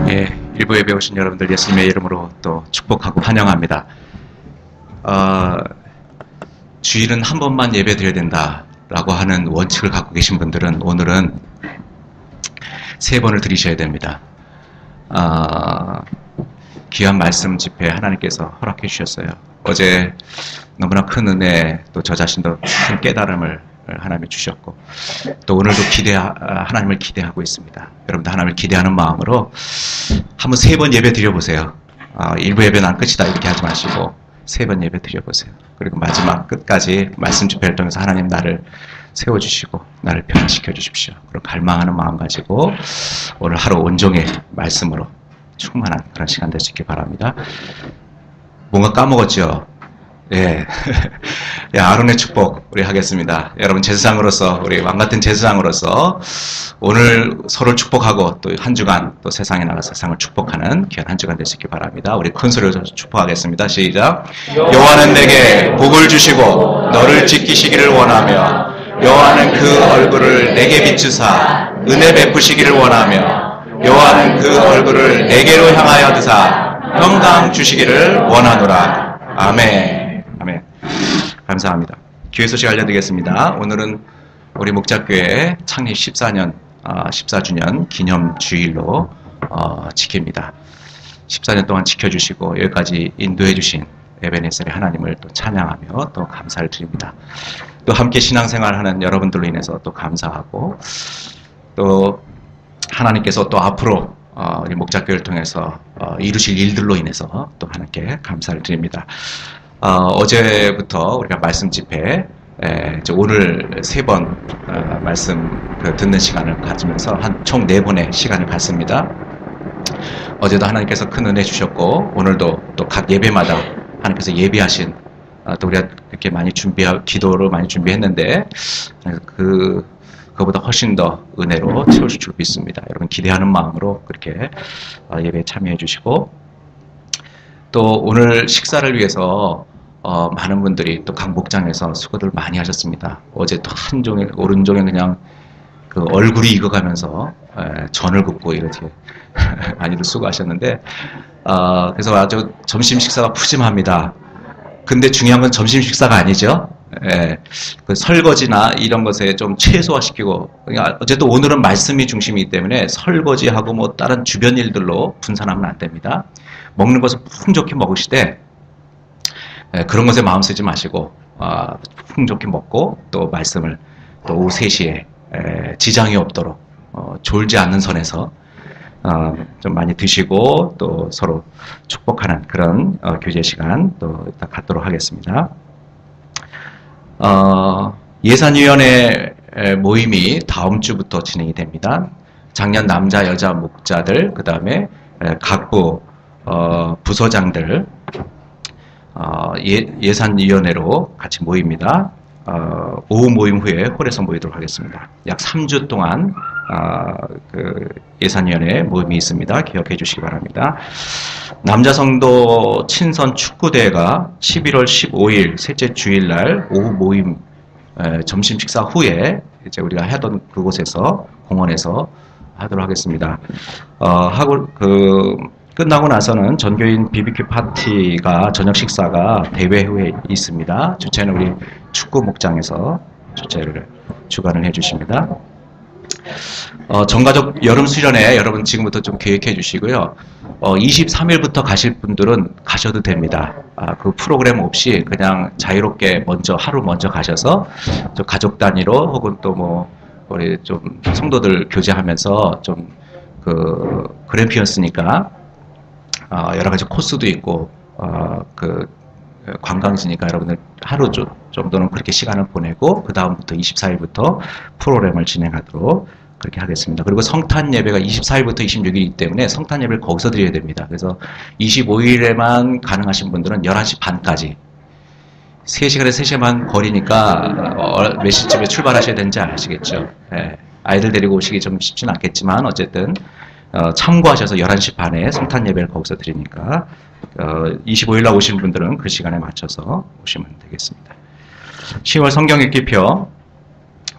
예, 일부 예배 오신 여러분들 예수님의 이름으로 또 축복하고 환영합니다. 주일은 한 번만 예배 드려야 된다라고 하는 원칙을 갖고 계신 분들은 오늘은 3번을 드리셔야 됩니다. 귀한 말씀 집회 하나님께서 허락해 주셨어요. 어제 너무나 큰 은혜, 또 저 자신도 큰 깨달음을 하나님이 주셨고, 또 오늘도 하나님을 기대하고 있습니다. 여러분도 하나님을 기대하는 마음으로 한번 3번 예배 드려보세요. 일부 예배는 끝이다 이렇게 하지 마시고 3번 예배 드려보세요. 그리고 마지막 끝까지 말씀 집회를 통해서 하나님 나를 세워주시고 나를 변화시켜 주십시오. 그리고 갈망하는 마음 가지고 오늘 하루 온종일 말씀으로 충만한 그런 시간 될 수 있길 바랍니다. 뭔가 까먹었죠? 예. 아론의 축복 우리 하겠습니다. 여러분 제사장으로서, 우리 왕같은 제사장으로서 오늘 서로를 축복하고 또 한 주간 또 세상에 나가 세상을 축복하는 귀한 한 주간 될 수 있길 바랍니다. 우리 큰 소리로 축복하겠습니다. 시작. 여호와는 내게 복을 주시고 너를 지키시기를 원하며, 여호와는 그 얼굴을 내게 비추사 은혜 베푸시기를 원하며, 여호와는 그 얼굴을 내게로 향하여 드사 평강 주시기를 원하노라. 아멘. 아멘. 감사합니다. 교회 소식 알려드리겠습니다. 오늘은 우리 목자교회 창립 14년 14주년 기념 주일로 지킵니다. 14년 동안 지켜주시고 여기까지 인도해 주신 에베네셀의 하나님을 또 찬양하며 또 감사를 드립니다. 또 함께 신앙생활하는 여러분들로 인해서 또 감사하고, 또 하나님께서 또 앞으로 우리 목자교회를 통해서 이루실 일들로 인해서 또 하나님께 감사를 드립니다. 어제부터 우리가 말씀 집회, 오늘 3번 말씀 듣는 시간을 가지면서 총 4번의 시간을 갖습니다. 어제도 하나님께서 큰 은혜 주셨고, 오늘도 또 각 예배마다 하나님께서 예비하신, 또 우리가 이렇게 많이 기도를 많이 준비했는데, 그거보다 훨씬 더 은혜로 채워줄 줄 믿습니다. 여러분 기대하는 마음으로 그렇게 예배에 참여해 주시고, 또 오늘 식사를 위해서 많은 분들이 또 각 목장에서 수고들 많이 하셨습니다. 어제 또 한종일 오른종일 그냥 그 얼굴이 익어가면서 전을 굽고 이렇게 많이들 수고하셨는데, 그래서 아주 점심 식사가 푸짐합니다. 근데 중요한 건 점심 식사가 아니죠. 그 설거지나 이런 것에 좀 최소화시키고, 그러니까 어쨌든 오늘은 말씀이 중심이기 때문에 설거지하고 뭐 다른 주변 일들로 분산하면 안 됩니다. 먹는 것을 풍족히 먹으시되 그런 것에 마음 쓰지 마시고 풍족히 먹고, 또 말씀을 또 오후 3시에 지장이 없도록 졸지 않는 선에서 좀 많이 드시고 또 서로 축복하는 그런 교제 시간 또 이따 갖도록 하겠습니다. 예산위원회 모임이 다음 주부터 진행이 됩니다. 작년 남자 여자 목자들, 그 다음에 각부 부서장들 예산위원회로 같이 모입니다. 오후 모임 후에 홀에서 모이도록 하겠습니다. 약 3주 동안 그 예산위원회 모임이 있습니다. 기억해 주시기 바랍니다. 남자성도 친선 축구대회가 11월 15일 셋째 주일날 오후 모임 점심 식사 후에 이제 우리가 하던 그곳에서 공원에서 하도록 하겠습니다. 끝나고 나서는 전교인 BBQ 파티가 저녁 식사가 대회 후에 있습니다. 주최는 우리 축구 목장에서 주관을 해주십니다. 전가족 여름 수련회 여러분 지금부터 좀 계획해 주시고요. 23일부터 가실 분들은 가셔도 됩니다. 그 프로그램 없이 그냥 자유롭게 하루 먼저 가셔서 좀 가족 단위로 혹은 또 뭐 우리 좀 성도들 교제하면서 좀 그램피언스니까 여러 가지 코스도 있고 관광지니까 여러분들 하루 정도는 그렇게 시간을 보내고, 그 다음부터 24일부터 프로그램을 진행하도록 그렇게 하겠습니다. 그리고 성탄 예배가 24일부터 26일이기 때문에 성탄 예배를 거기서 드려야 됩니다. 그래서 25일에만 가능하신 분들은 11시 반까지 3시간에 3시간 반 거리니까 몇 시쯤에 출발하셔야 되는지 아시겠죠? 아이들 데리고 오시기 좀 쉽진 않겠지만 어쨌든 참고하셔서 11시 반에 성탄 예배를 거기서 드리니까 25일날 오신 분들은 그 시간에 맞춰서 오시면 되겠습니다. 10월 성경 읽기표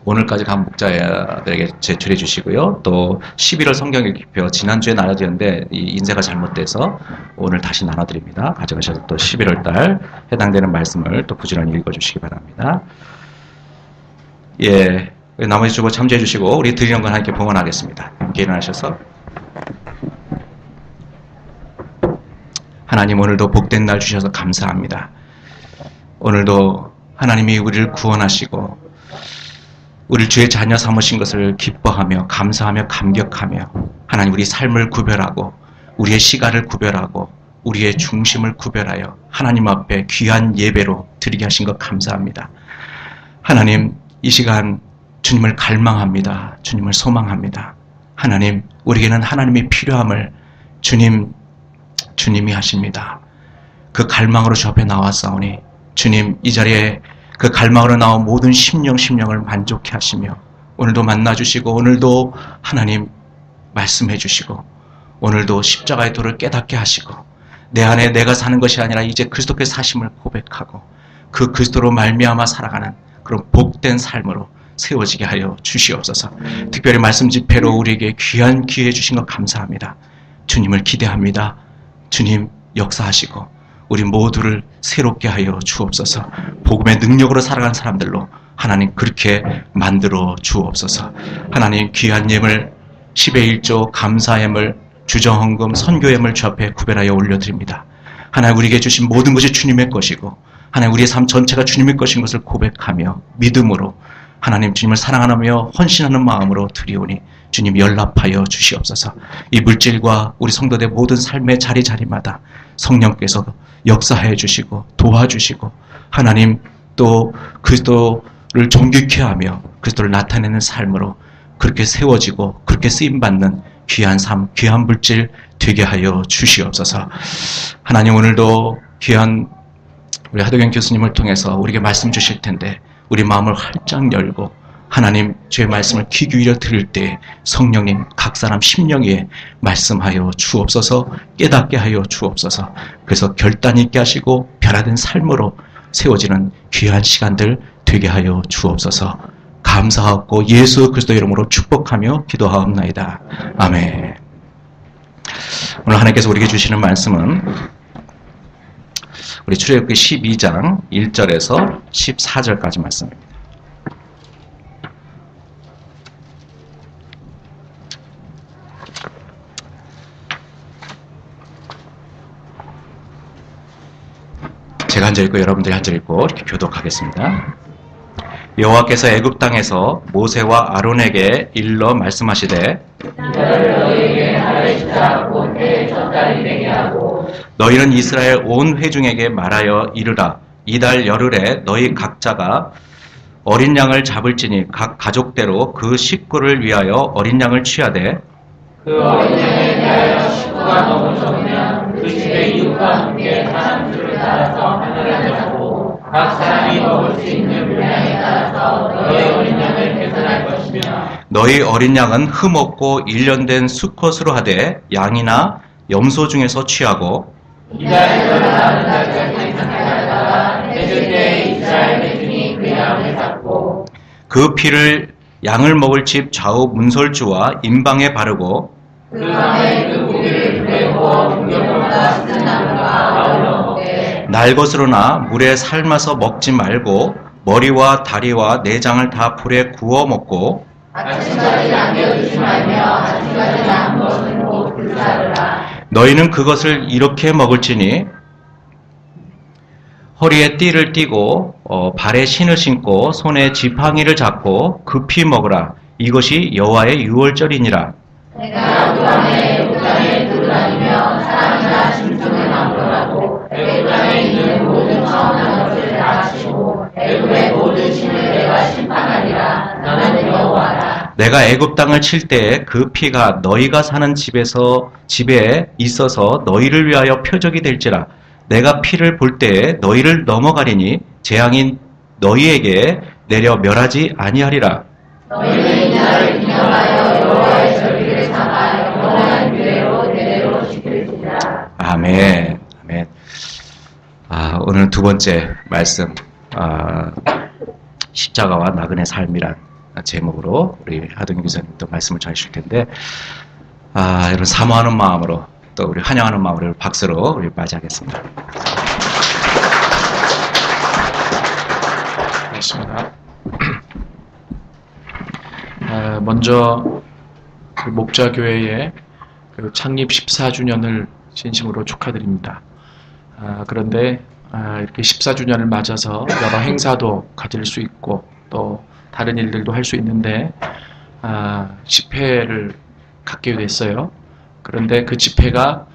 오늘까지 간 목자들에게 제출해 주시고요. 또 11월 성경일기표 지난주에 나눠드렸는데 이 인쇄가 잘못돼서 오늘 다시 나눠드립니다. 가져가셔서 또 11월 달 해당되는 말씀을 또 부지런히 읽어주시기 바랍니다. 예, 나머지 주보 참조해 주시고 우리 드리는 건 함께 봉헌하겠습니다. 함께 일어나셔서 하나님 오늘도 복된 날 주셔서 감사합니다. 오늘도 하나님이 우리를 구원하시고 우리 주의 자녀 삼으신 것을 기뻐하며 감사하며 감격하며 하나님 우리 삶을 구별하고 우리의 시간을 구별하고 우리의 중심을 구별하여 하나님 앞에 귀한 예배로 드리게 하신 것 감사합니다. 하나님 이 시간 주님을 갈망합니다. 주님을 소망합니다. 하나님 우리에게는 하나님이 필요함을 주님이 하십니다. 그 갈망으로 주 앞에 나왔사오니 주님 이 자리에 그 갈망으로 나온 모든 심령을 만족해 하시며 오늘도 만나주시고 오늘도 하나님 말씀해 주시고 오늘도 십자가의 도를 깨닫게 하시고 내 안에 내가 사는 것이 아니라 이제 그리스도께 사심을 고백하고 그 그리스도로 말미암아 살아가는 그런 복된 삶으로 세워지게 하여 주시옵소서. 특별히 말씀 집회로 우리에게 귀한 기회 주신 것 감사합니다. 주님을 기대합니다. 주님 역사하시고 우리 모두를 새롭게 하여 주옵소서. 복음의 능력으로 살아가는 사람들로 하나님 그렇게 만들어 주옵소서. 하나님 귀한 예물 10의 1조 감사예물 주정헌금 선교예물 주 앞에 구별하여 올려드립니다. 하나님 우리에게 주신 모든 것이 주님의 것이고 하나님 우리의 삶 전체가 주님의 것인 것을 고백하며 믿음으로 하나님 주님을 사랑하며 헌신하는 마음으로 드리오니 주님 연락하여 주시옵소서. 이 물질과 우리 성도들 모든 삶의 자리마다 성령께서 역사해 주시고 도와주시고 하나님 또 그리스도를 존귀케 하며 그리스도를 나타내는 삶으로 그렇게 세워지고 그렇게 쓰임받는 귀한 삶, 귀한 물질 되게 하여 주시옵소서. 하나님 오늘도 귀한 우리 하도경 교수님을 통해서 우리에게 말씀 주실 텐데 우리 마음을 활짝 열고 하나님 주의 말씀을 귀 기울여 들을 때 성령님 각 사람 심령 위에 말씀하여 주옵소서. 깨닫게 하여 주옵소서. 그래서 결단 있게 하시고 변화된 삶으로 세워지는 귀한 시간들 되게 하여 주옵소서. 감사하고 예수 그리스도 이름으로 축복하며 기도하옵나이다. 아멘. 오늘 하나님께서 우리에게 주시는 말씀은 우리 출애굽기 12장 1절에서 14절까지 말씀입니다. 제가 한 절 읽고 여러분들이 한 절 읽고 이렇게 교독하겠습니다. 여호와께서 애굽 땅에서 모세와 아론에게 일러 말씀하시되 너희는 이스라엘 온 회중에게 말하여 이르라. 이달 열흘에 너희 각자가 어린 양을 잡을지니 각 가족대로 그 식구를 위하여 어린 양을 취하되 그 어린 양에 대하여 식구가 너무 적으면 그 집의 이웃과 함께 사람 수를 따라서 하늘을 잡고 각 사람이 먹을 수 있는 분량에 따라서 너희 어린 양을 계산할 것이며 너희 어린 양은 흠없고 일련된 수컷으로 하되 양이나 염소 중에서 취하고 이달 열흘 다음 달까지 상하다가 해질 때 이스라엘 회중이 그 양을 잡고 그 피를 양을 먹을 집 좌우 문설주와 임방에 바르고 그 밤에 그 고기를 불에 구워 공격보다 쓰는 나무가 아울러 먹되 날 것으로나 물에 삶아서 먹지 말고 머리와 다리와 내장을 다 불에 구워 먹고 아침까지 남겨두지 말며 아침까지 남은 것은 곧 불사르라. 너희는 그것을 이렇게 먹을지니 허리에 띠를 띠고 발에 신을 신고 손에 지팡이를 잡고 급히 먹으라. 이것이 여호와의 유월절이니라. 내가 그 밤에 애굽 땅에 돌아다니며 사람이나 짐승을 막으라고 애굽 땅에 있는 모든 처음난 것을 다 치고 애굽의 모든 신을 내가 심판하리라. 나는 여호와라. 내가 애굽 땅을 칠 때에 그 피가 너희가 사는 집에 있어서 너희를 위하여 표적이 될지라. 내가 피를 볼 때에 너희를 넘어가리니 재앙이 너희에게 내려 멸하지 아니하리라. 너희는 이날을 기념하여 여호와의 절기를 삼아 영원한 규례로 대대로 지킬지라. 아멘. 아멘. 오늘 두 번째 말씀, 십자가와 나그네 삶이란 제목으로 우리 하동희 교사님도 말씀을 전해주실 텐데, 여러분 사모하는 마음으로 또 우리 환영하는 마음으로 박수로 우리 맞이하겠습니다. 고맙습니다. 먼저 그 목자교회의 그 창립 14주년을 진심으로 축하드립니다. 그런데 이렇게 14주년을 맞아서 여러 행사도 가질 수 있고 또 다른 일들도 할 수 있는데 집회를 갖게 됐어요. 그런데 그 집회가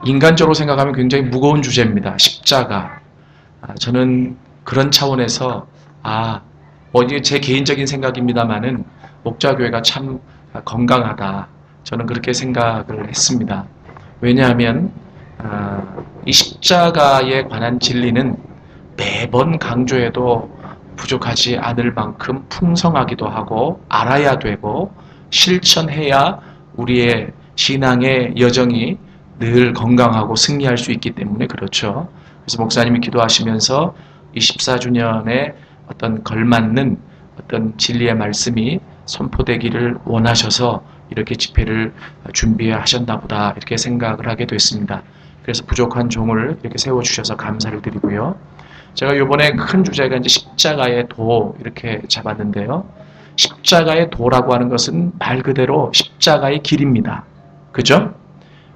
인간적으로 생각하면 굉장히 무거운 주제입니다. 십자가. 저는 그런 차원에서 제 개인적인 생각입니다만은 목자교회가 참 건강하다. 저는 그렇게 생각을 했습니다. 왜냐하면 이 십자가에 관한 진리는 매번 강조해도 부족하지 않을 만큼 풍성하기도 하고 알아야 되고 실천해야 우리의 신앙의 여정이 늘 건강하고 승리할 수 있기 때문에 그렇죠. 그래서 목사님이 기도하시면서 이 14주년에 어떤 걸맞는 어떤 진리의 말씀이 선포되기를 원하셔서 이렇게 집회를 준비하셨나 보다 이렇게 생각을 하게 됐습니다. 그래서 부족한 종을 이렇게 세워주셔서 감사를 드리고요. 제가 이번에 큰 주제가 이제 십자가의 도 이렇게 잡았는데요. 십자가의 도라고 하는 것은 말 그대로 십자가의 길입니다. 그죠?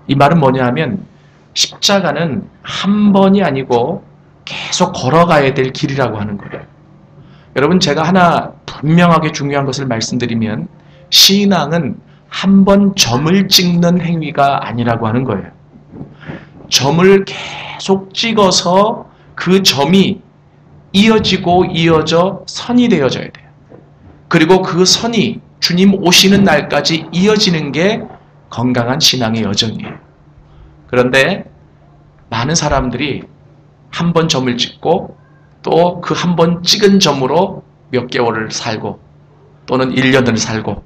이 말은 뭐냐 하면 십자가는 한 번이 아니고 계속 걸어가야 될 길이라고 하는 거예요. 여러분 제가 하나 분명하게 중요한 것을 말씀드리면 신앙은 한 번 점을 찍는 행위가 아니라고 하는 거예요. 점을 계속 찍어서 그 점이 이어지고 이어져 선이 되어져야 돼요. 그리고 그 선이 주님 오시는 날까지 이어지는 게 건강한 신앙의 여정이에요. 그런데 많은 사람들이 한 번 점을 찍고 또 그 한 번 찍은 점으로 몇 개월을 살고 또는 1년을 살고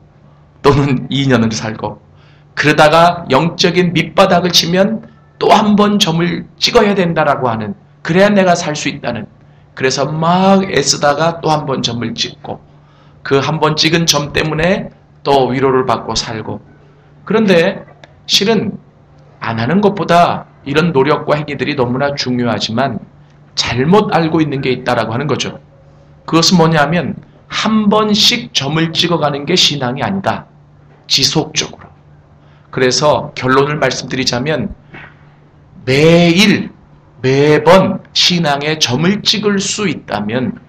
또는 2년을 살고 그러다가 영적인 밑바닥을 치면 또 한 번 점을 찍어야 된다라고 하는 그래야 내가 살 수 있다는 그래서 막 애쓰다가 또 한 번 점을 찍고 그 한 번 찍은 점 때문에 또 위로를 받고 살고 그런데 실은 안 하는 것보다 이런 노력과 행위들이 너무나 중요하지만 잘못 알고 있는 게 있다라고 하는 거죠. 그것은 뭐냐면 한 번씩 점을 찍어가는 게 신앙이 아니다. 지속적으로. 그래서 결론을 말씀드리자면 매번 신앙에 점을 찍을 수 있다면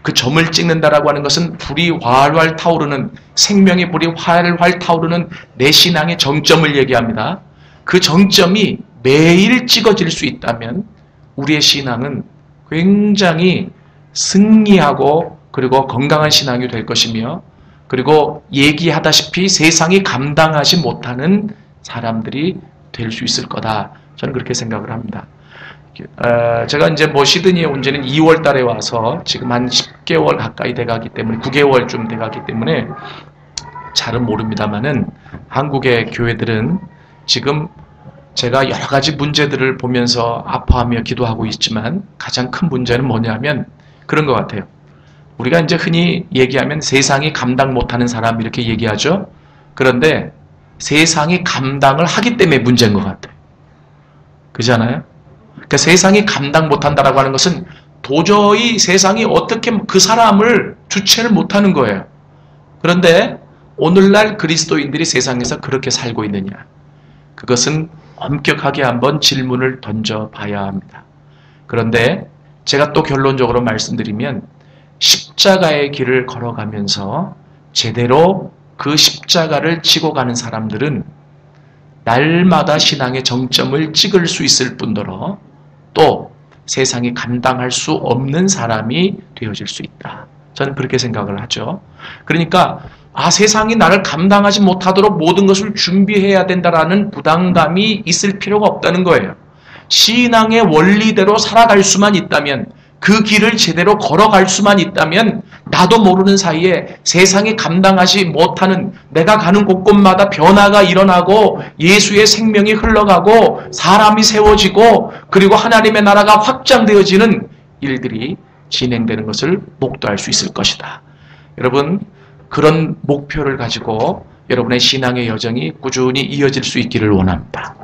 그 점을 찍는다라고 하는 것은 불이 활활 타오르는 생명의 불이 활활 타오르는 내 신앙의 정점을 얘기합니다. 그 정점이 매일 찍어질 수 있다면 우리의 신앙은 굉장히 승리하고 그리고 건강한 신앙이 될 것이며 그리고 얘기하다시피 세상이 감당하지 못하는 사람들이 될 수 있을 거다. 저는 그렇게 생각을 합니다. 제가 이제 시드니에 온 지는 2월 달에 와서 지금 한 10개월 가까이 돼가기 때문에 9개월쯤 돼가기 때문에 잘은 모릅니다만은 한국의 교회들은 지금 제가 여러 가지 문제들을 보면서 아파하며 기도하고 있지만 가장 큰 문제는 뭐냐면 그런 것 같아요. 우리가 이제 흔히 얘기하면 세상이 감당 못하는 사람 이렇게 얘기하죠. 그런데 세상이 감당을 하기 때문에 문제인 것 같아요. 그렇잖아요? 그러니까 세상이 감당 못한다라고 하는 것은 도저히 세상이 어떻게 그 사람을 주체를 못하는 거예요. 그런데 오늘날 그리스도인들이 세상에서 그렇게 살고 있느냐? 그것은 엄격하게 한번 질문을 던져봐야 합니다. 그런데 제가 또 결론적으로 말씀드리면 십자가의 길을 걸어가면서 제대로 그 십자가를 지고 가는 사람들은 날마다 신앙의 정점을 찍을 수 있을 뿐더러 또 세상이 감당할 수 없는 사람이 되어질 수 있다. 저는 그렇게 생각을 하죠. 그러니까 세상이 나를 감당하지 못하도록 모든 것을 준비해야 된다라는 부담감이 있을 필요가 없다는 거예요. 신앙의 원리대로 살아갈 수만 있다면 그 길을 제대로 걸어갈 수만 있다면 나도 모르는 사이에 세상이 감당하지 못하는 내가 가는 곳곳마다 변화가 일어나고 예수의 생명이 흘러가고 사람이 세워지고 그리고 하나님의 나라가 확장되어지는 일들이 진행되는 것을 목도할 수 있을 것이다. 여러분 그런 목표를 가지고 여러분의 신앙의 여정이 꾸준히 이어질 수 있기를 원합니다.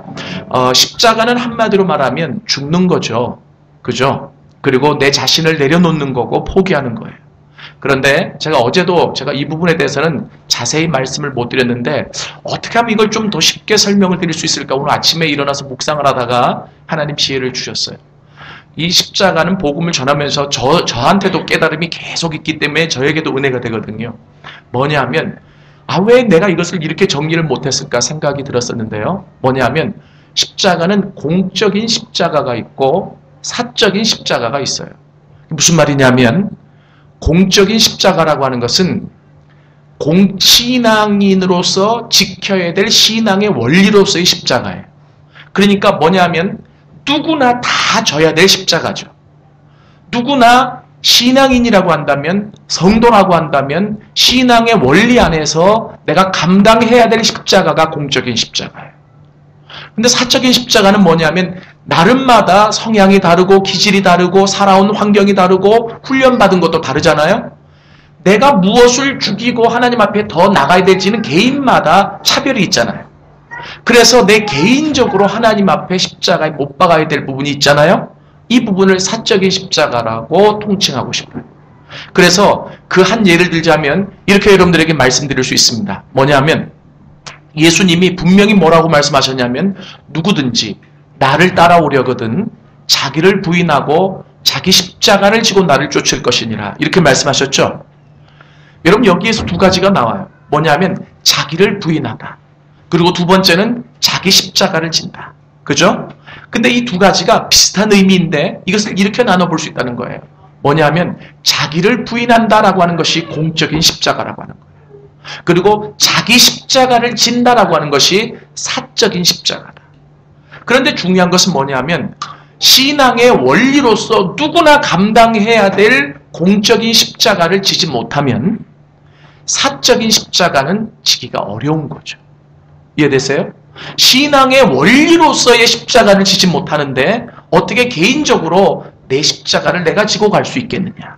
십자가는 한마디로 말하면 죽는 거죠. 그죠? 그리고 내 자신을 내려놓는 거고 포기하는 거예요. 그런데 제가 이 부분에 대해서는 자세히 말씀을 못 드렸는데 어떻게 하면 이걸 좀 더 쉽게 설명을 드릴 수 있을까? 오늘 아침에 일어나서 묵상을 하다가 하나님 지혜를 주셨어요. 이 십자가는 복음을 전하면서 저한테도 깨달음이 계속 있기 때문에 저에게도 은혜가 되거든요. 뭐냐면 왜 내가 이것을 이렇게 정리를 못했을까 생각이 들었었는데요. 뭐냐면 십자가는 공적인 십자가가 있고 사적인 십자가가 있어요. 무슨 말이냐면 공적인 십자가라고 하는 것은 신앙인으로서 지켜야 될 신앙의 원리로서의 십자가예요. 그러니까 뭐냐면 누구나 다 져야 될 십자가죠. 누구나 신앙인이라고 한다면, 성도라고 한다면 신앙의 원리 안에서 내가 감당해야 될 십자가가 공적인 십자가예요. 근데 사적인 십자가는 뭐냐면 나름마다 성향이 다르고 기질이 다르고 살아온 환경이 다르고 훈련받은 것도 다르잖아요. 내가 무엇을 죽이고 하나님 앞에 더 나가야 될지는 개인마다 차별이 있잖아요. 그래서 내 개인적으로 하나님 앞에 십자가에 못 박아야 될 부분이 있잖아요. 이 부분을 사적인 십자가라고 통칭하고 싶어요. 그래서 그 한 예를 들자면 이렇게 여러분들에게 말씀드릴 수 있습니다. 뭐냐면 예수님이 분명히 뭐라고 말씀하셨냐면 누구든지 나를 따라오려거든 자기를 부인하고 자기 십자가를 지고 나를 쫓을 것이니라. 이렇게 말씀하셨죠. 여러분 여기에서 두 가지가 나와요. 뭐냐면 자기를 부인하다. 그리고 두 번째는 자기 십자가를 진다. 그죠? 근데 이 두 가지가 비슷한 의미인데 이것을 이렇게 나눠볼 수 있다는 거예요. 뭐냐면 자기를 부인한다라고 하는 것이 공적인 십자가라고 하는 거예요. 그리고 자기 십자가를 진다라고 하는 것이 사적인 십자가다. 그런데 중요한 것은 뭐냐면 신앙의 원리로서 누구나 감당해야 될 공적인 십자가를 지지 못하면 사적인 십자가는 지기가 어려운 거죠. 이해되세요? 신앙의 원리로서의 십자가를 지지 못하는데 어떻게 개인적으로 내 십자가를 내가 지고 갈 수 있겠느냐?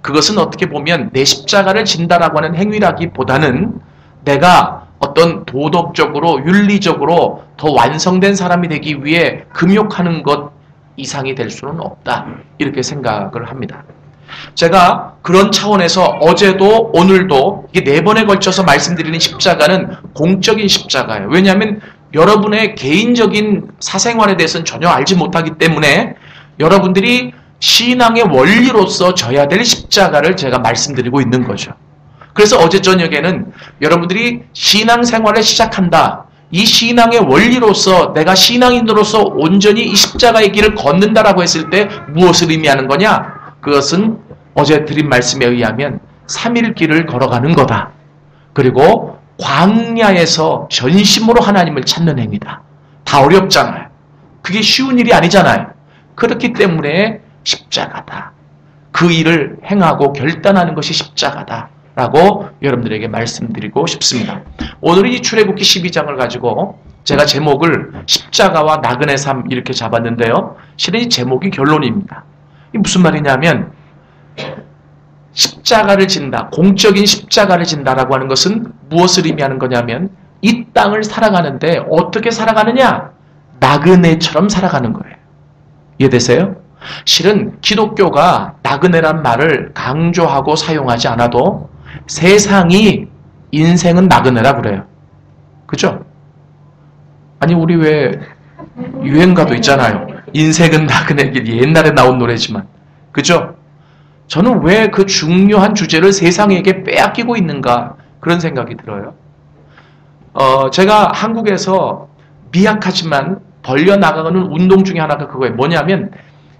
그것은 어떻게 보면 내 십자가를 진다라고 하는 행위라기보다는 내가 어떤 도덕적으로 윤리적으로 더 완성된 사람이 되기 위해 금욕하는 것 이상이 될 수는 없다. 이렇게 생각을 합니다. 제가 그런 차원에서 어제도 오늘도 이게 4번에 걸쳐서 말씀드리는 십자가는 공적인 십자가예요. 왜냐하면 여러분의 개인적인 사생활에 대해서는 전혀 알지 못하기 때문에 여러분들이 신앙의 원리로서 져야 될 십자가를 제가 말씀드리고 있는 거죠. 그래서 어제 저녁에는 여러분들이 신앙생활을 시작한다. 이 신앙의 원리로서 내가 신앙인으로서 온전히 이 십자가의 길을 걷는다라고 했을 때 무엇을 의미하는 거냐? 그것은 어제 드린 말씀에 의하면 3일 길을 걸어가는 거다. 그리고 광야에서 전심으로 하나님을 찾는 행위다. 다 어렵잖아요. 그게 쉬운 일이 아니잖아요. 그렇기 때문에 십자가다. 그 일을 행하고 결단하는 것이 십자가다. 라고 여러분들에게 말씀드리고 싶습니다. 오늘은 이 출애굽기 12장을 가지고 제가 제목을 십자가와 나그네 삶 이렇게 잡았는데요. 실은 이 제목이 결론입니다. 이게 무슨 말이냐면 십자가를 진다, 공적인 십자가를 진다라고 하는 것은 무엇을 의미하는 거냐면 이 땅을 살아가는데 어떻게 살아가느냐? 나그네처럼 살아가는 거예요. 이해되세요? 실은 기독교가 나그네란 말을 강조하고 사용하지 않아도 세상이 인생은 나그네라 그래요. 그죠? 아니 우리 왜 유행가도 있잖아요. 인생은 나그네 길. 옛날에 나온 노래지만. 그죠? 저는 왜 그 중요한 주제를 세상에게 빼앗기고 있는가 그런 생각이 들어요. 제가 한국에서 미약하지만 벌려나가는 운동 중에 하나가 그거예요. 뭐냐면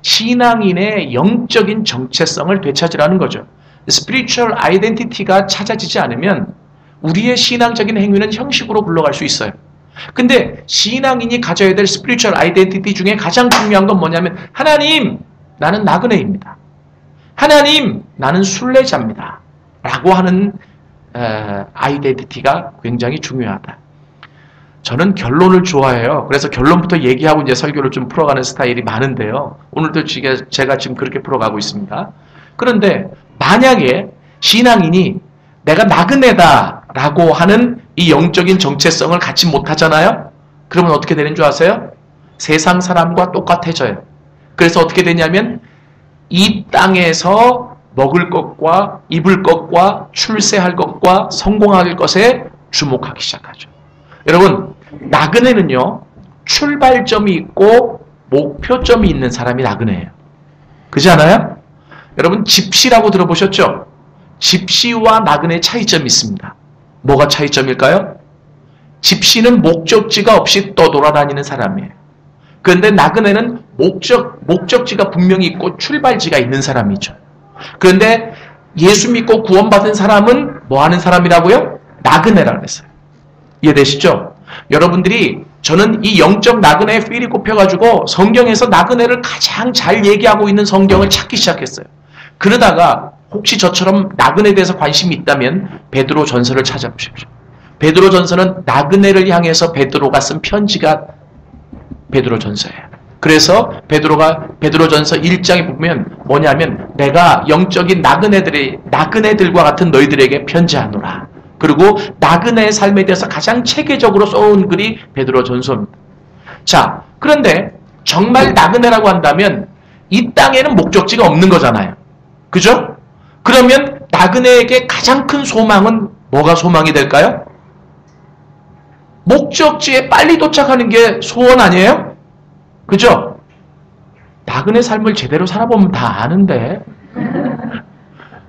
신앙인의 영적인 정체성을 되찾으라는 거죠. 스피리추얼 아이덴티티가 찾아지지 않으면 우리의 신앙적인 행위는 형식으로 굴러갈 수 있어요. 근데 신앙인이 가져야 될 스피리추얼 아이덴티티 중에 가장 중요한 건 뭐냐면 하나님, 나는 나그네입니다. 하나님, 나는 순례자입니다. 라고 하는 아이덴티티가 굉장히 중요하다. 저는 결론을 좋아해요. 그래서 결론부터 얘기하고 이제 설교를 좀 풀어가는 스타일이 많은데요. 오늘도 제가 지금 그렇게 풀어가고 있습니다. 그런데 만약에 신앙인이 내가 나그네다라고 하는 이 영적인 정체성을 갖지 못하잖아요. 그러면 어떻게 되는 줄 아세요? 세상 사람과 똑같아져요. 그래서 어떻게 되냐면 이 땅에서 먹을 것과 입을 것과 출세할 것과 성공할 것에 주목하기 시작하죠. 여러분, 나그네는요, 출발점이 있고 목표점이 있는 사람이 나그네예요. 그렇지 않아요? 여러분, 집시라고 들어보셨죠? 집시와 나그네의 차이점이 있습니다. 뭐가 차이점일까요? 집시는 목적지가 없이 떠돌아다니는 사람이에요. 그런데 나그네는 목적지가 분명히 있고 출발지가 있는 사람이죠. 그런데 예수 믿고 구원받은 사람은 뭐 하는 사람이라고요? 나그네라고 그랬어요. 이해되시죠? 여러분들이, 저는 이 영적 나그네의 필이 꼽혀가지고 성경에서 나그네를 가장 잘 얘기하고 있는 성경을 찾기 시작했어요. 그러다가 혹시 저처럼 나그네에 대해서 관심이 있다면 베드로 전서를 찾아보십시오. 베드로 전서는 나그네를 향해서 베드로가 쓴 편지가 베드로 전서예요. 그래서 베드로 전서 1장에 보면 뭐냐면, 내가 영적인 나그네들과 같은 너희들에게 편지하노라. 그리고 나그네의 삶에 대해서 가장 체계적으로 써온 글이 베드로 전서입니다. 자, 그런데 정말 나그네라고 한다면 이 땅에는 목적지가 없는 거잖아요. 그죠? 그러면 나그네에게 가장 큰 소망은 뭐가 소망이 될까요? 목적지에 빨리 도착하는 게 소원 아니에요? 그죠? 나그네 삶을 제대로 살아보면 다 아는데.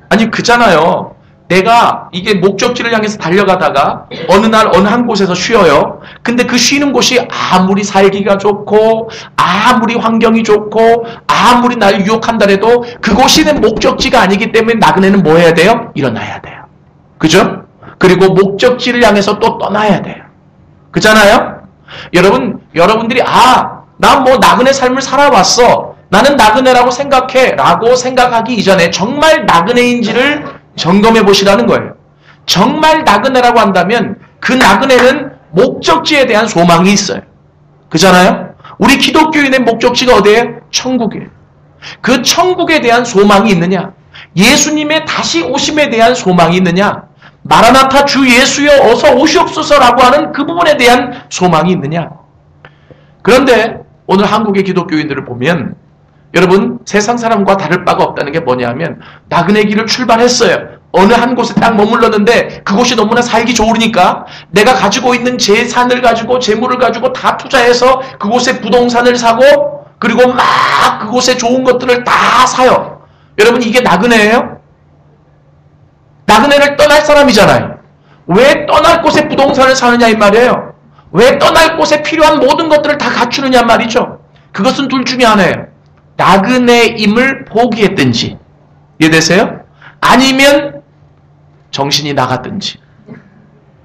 아니, 그잖아요. 내가 이게 목적지를 향해서 달려가다가 어느 날 어느 한 곳에서 쉬어요. 근데 그 쉬는 곳이 아무리 살기가 좋고 아무리 환경이 좋고 아무리 날 유혹한다래도 그곳이 내 목적지가 아니기 때문에 나그네는 뭐 해야 돼요? 일어나야 돼요. 그죠? 그리고 목적지를 향해서 또 떠나야 돼요. 그잖아요? 여러분들이 난 뭐 나그네 삶을 살아왔어. 나는 나그네라고 생각해. 라고 생각하기 이전에 정말 나그네인지를 점검해 보시라는 거예요. 정말 나그네라고 한다면 그 나그네는 목적지에 대한 소망이 있어요. 그잖아요? 우리 기독교인의 목적지가 어디예요? 천국이에요. 그 천국에 대한 소망이 있느냐? 예수님의 다시 오심에 대한 소망이 있느냐? 마라나타 주 예수여 어서 오시옵소서라고 하는 그 부분에 대한 소망이 있느냐? 그런데 오늘 한국의 기독교인들을 보면 여러분, 세상 사람과 다를 바가 없다는 게 뭐냐면, 나그네 길을 출발했어요. 어느 한 곳에 딱 머물렀는데 그곳이 너무나 살기 좋으니까 내가 가지고 있는 재산을 가지고 재물을 가지고 다 투자해서 그곳에 부동산을 사고 그리고 막 그곳에 좋은 것들을 다 사요. 여러분, 이게 나그네예요? 나그네를 떠날 사람이잖아요. 왜 떠날 곳에 부동산을 사느냐 이 말이에요. 왜 떠날 곳에 필요한 모든 것들을 다 갖추느냐 말이죠. 그것은 둘 중에 하나예요. 나그네임을 포기했든지, 이해되세요? 아니면 정신이 나갔든지.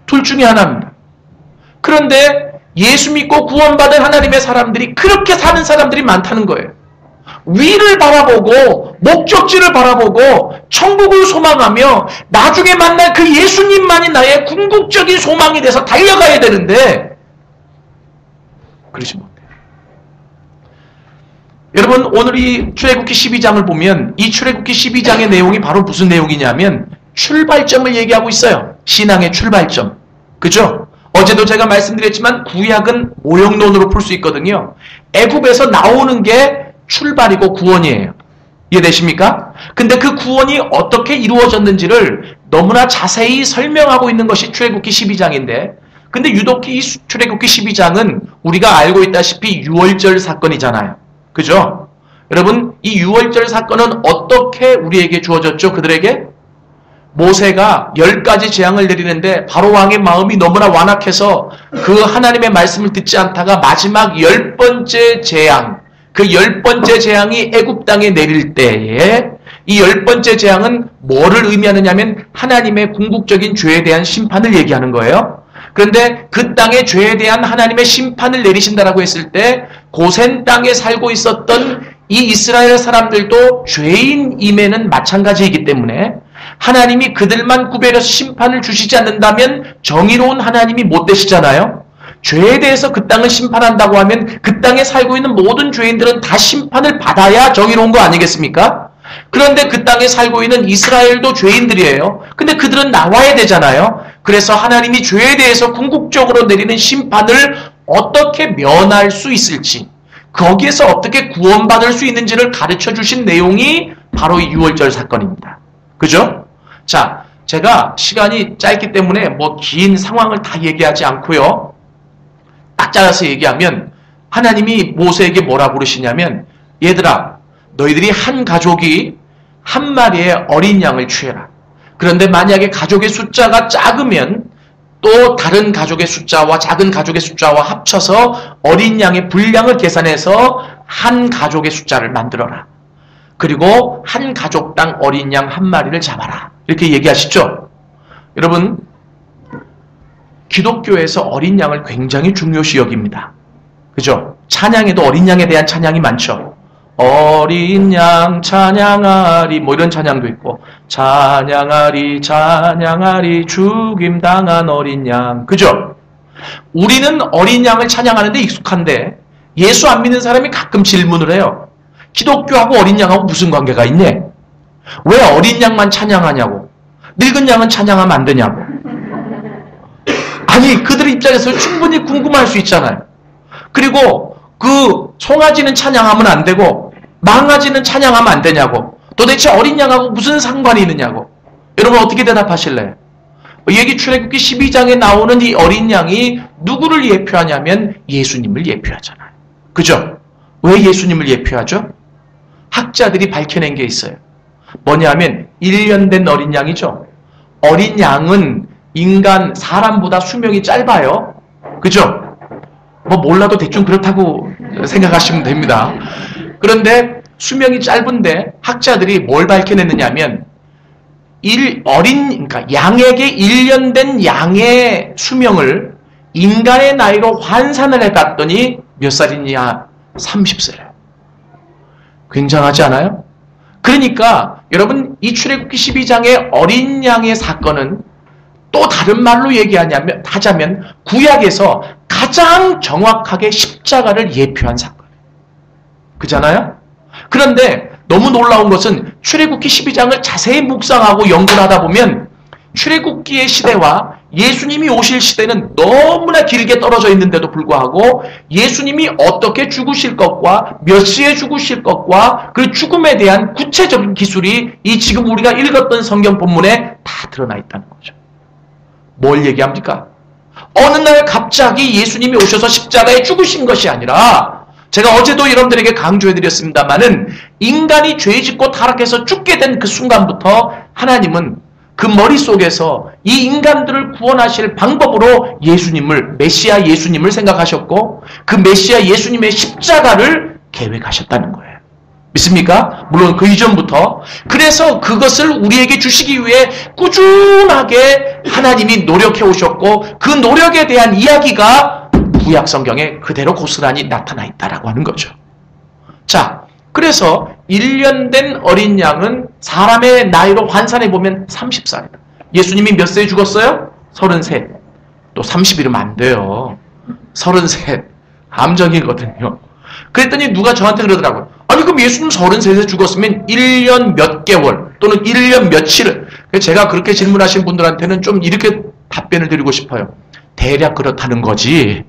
둘 중에 하나입니다. 그런데 예수 믿고 구원받은 하나님의 사람들이 그렇게 사는 사람들이 많다는 거예요. 위를 바라보고 목적지를 바라보고 천국을 소망하며 나중에 만날 그 예수님만이 나의 궁극적인 소망이 돼서 달려가야 되는데 그러지 못해요. 여러분, 오늘 이 출애굽기 12장을 보면 이 출애굽기 12장의 내용이 바로 무슨 내용이냐면 출발점을 얘기하고 있어요. 신앙의 출발점. 그죠? 어제도 제가 말씀드렸지만 구약은 모형론으로 풀 수 있거든요. 애굽에서 나오는 게 출발이고 구원이에요. 이해되십니까? 근데 그 구원이 어떻게 이루어졌는지를 너무나 자세히 설명하고 있는 것이 출애굽기 12장인데, 근데 유독 이 출애굽기 12장은 우리가 알고 있다시피 유월절 사건이잖아요. 그죠? 여러분, 이 유월절 사건은 어떻게 우리에게 주어졌죠? 그들에게? 모세가 10가지 재앙을 내리는데 바로 왕의 마음이 너무나 완악해서 그 하나님의 말씀을 듣지 않다가 마지막 10번째 재앙, 그 10번째 재앙이 애굽 땅에 내릴 때에 이 10번째 재앙은 뭐를 의미하느냐면 하나님의 궁극적인 죄에 대한 심판을 얘기하는 거예요. 그런데 그 땅의 죄에 대한 하나님의 심판을 내리신다라고 했을 때 고센 땅에 살고 있었던 이 이스라엘 사람들도 죄인임에는 마찬가지이기 때문에 하나님이 그들만 구별해서 심판을 주시지 않는다면 정의로운 하나님이 못 되시잖아요. 죄에 대해서 그 땅을 심판한다고 하면 그 땅에 살고 있는 모든 죄인들은 다 심판을 받아야 정의로운 거 아니겠습니까? 그런데 그 땅에 살고 있는 이스라엘도 죄인들이에요. 근데 그들은 나와야 되잖아요. 그래서 하나님이 죄에 대해서 궁극적으로 내리는 심판을 어떻게 면할 수 있을지, 거기에서 어떻게 구원받을 수 있는지를 가르쳐 주신 내용이 바로 이 6월절 사건입니다. 그죠? 자, 제가 시간이 짧기 때문에 뭐 긴 상황을 다 얘기하지 않고요. 딱 잘라서 얘기하면 하나님이 모세에게 뭐라고 그러시냐면, 얘들아, 너희들이 한 가족이 한 마리의 어린 양을 취해라. 그런데 만약에 가족의 숫자가 작으면 또 다른 가족의 숫자와 작은 가족의 숫자와 합쳐서 어린 양의 분량을 계산해서 한 가족의 숫자를 만들어라. 그리고 한 가족당 어린 양 한 마리를 잡아라. 이렇게 얘기하시죠? 여러분, 기독교에서 어린 양을 굉장히 중요시 여깁니다. 그죠? 찬양에도 어린 양에 대한 찬양이 많죠. 어린 양 찬양하리, 뭐 이런 찬양도 있고, 찬양하리 찬양하리 죽임당한 어린 양. 그죠? 우리는 어린 양을 찬양하는데 익숙한데 예수 안 믿는 사람이 가끔 질문을 해요. 기독교하고 어린 양하고 무슨 관계가 있네? 왜 어린 양만 찬양하냐고. 늙은 양은 찬양하면 안 되냐고. 아니, 그들 입장에서 충분히 궁금할 수 있잖아요. 그리고 그 송아지는 찬양하면 안 되고 망아지는 찬양하면 안 되냐고. 도대체 어린 양하고 무슨 상관이 있느냐고. 여러분 어떻게 대답하실래요? 여기 출애굽기 12장에 나오는 이 어린 양이 누구를 예표하냐면 예수님을 예표하잖아요. 그죠? 왜 예수님을 예표하죠? 학자들이 밝혀낸 게 있어요. 뭐냐면 1년 된 어린 양이죠. 어린 양은 인간, 사람보다 수명이 짧아요. 그죠? 뭐 몰라도 대충 그렇다고 생각하시면 됩니다. 그런데 수명이 짧은데 학자들이 뭘 밝혀냈느냐면 그러니까 양에게 1년 된 양의 수명을 인간의 나이로 환산을 해봤더니 몇 살이냐? 30세래요. 굉장하지 않아요? 그러니까 여러분, 이 출애굽기 12장의 어린 양의 사건은 또 다른 말로 하자면 구약에서 가장 정확하게 십자가를 예표한 사건이에요. 그잖아요? 그런데 너무 놀라운 것은 출애굽기 12장을 자세히 묵상하고 연구하다 보면 출애굽기의 시대와 예수님이 오실 시대는 너무나 길게 떨어져 있는데도 불구하고 예수님이 어떻게 죽으실 것과 몇 시에 죽으실 것과 그 죽음에 대한 구체적인 기술이 이 지금 우리가 읽었던 성경 본문에 다 드러나 있다는 거죠. 뭘 얘기합니까? 어느 날 갑자기 예수님이 오셔서 십자가에 죽으신 것이 아니라, 제가 어제도 여러분들에게 강조해드렸습니다마는 인간이 죄 짓고 타락해서 죽게 된 그 순간부터 하나님은 그 머릿속에서 이 인간들을 구원하실 방법으로 메시아 예수님을 생각하셨고 그 메시아 예수님의 십자가를 계획하셨다는 거예요. 믿습니까? 물론 그 이전부터. 그래서 그것을 우리에게 주시기 위해 꾸준하게 하나님이 노력해 오셨고 그 노력에 대한 이야기가 구약 성경에 그대로 고스란히 나타나 있다라고 하는 거죠. 자, 그래서 1년 된 어린 양은 사람의 나이로 환산해 보면 30살이다. 예수님이 몇 세에 죽었어요? 33. 또 30이면 안 돼요. 33. 함정이거든요. 그랬더니 누가 저한테 그러더라고요. 아니 그럼 예수님 33세 죽었으면 1년 몇 개월 또는 1년 며칠을. 제가 그렇게 질문하신 분들한테는 좀 이렇게 답변을 드리고 싶어요. 대략 그렇다는 거지.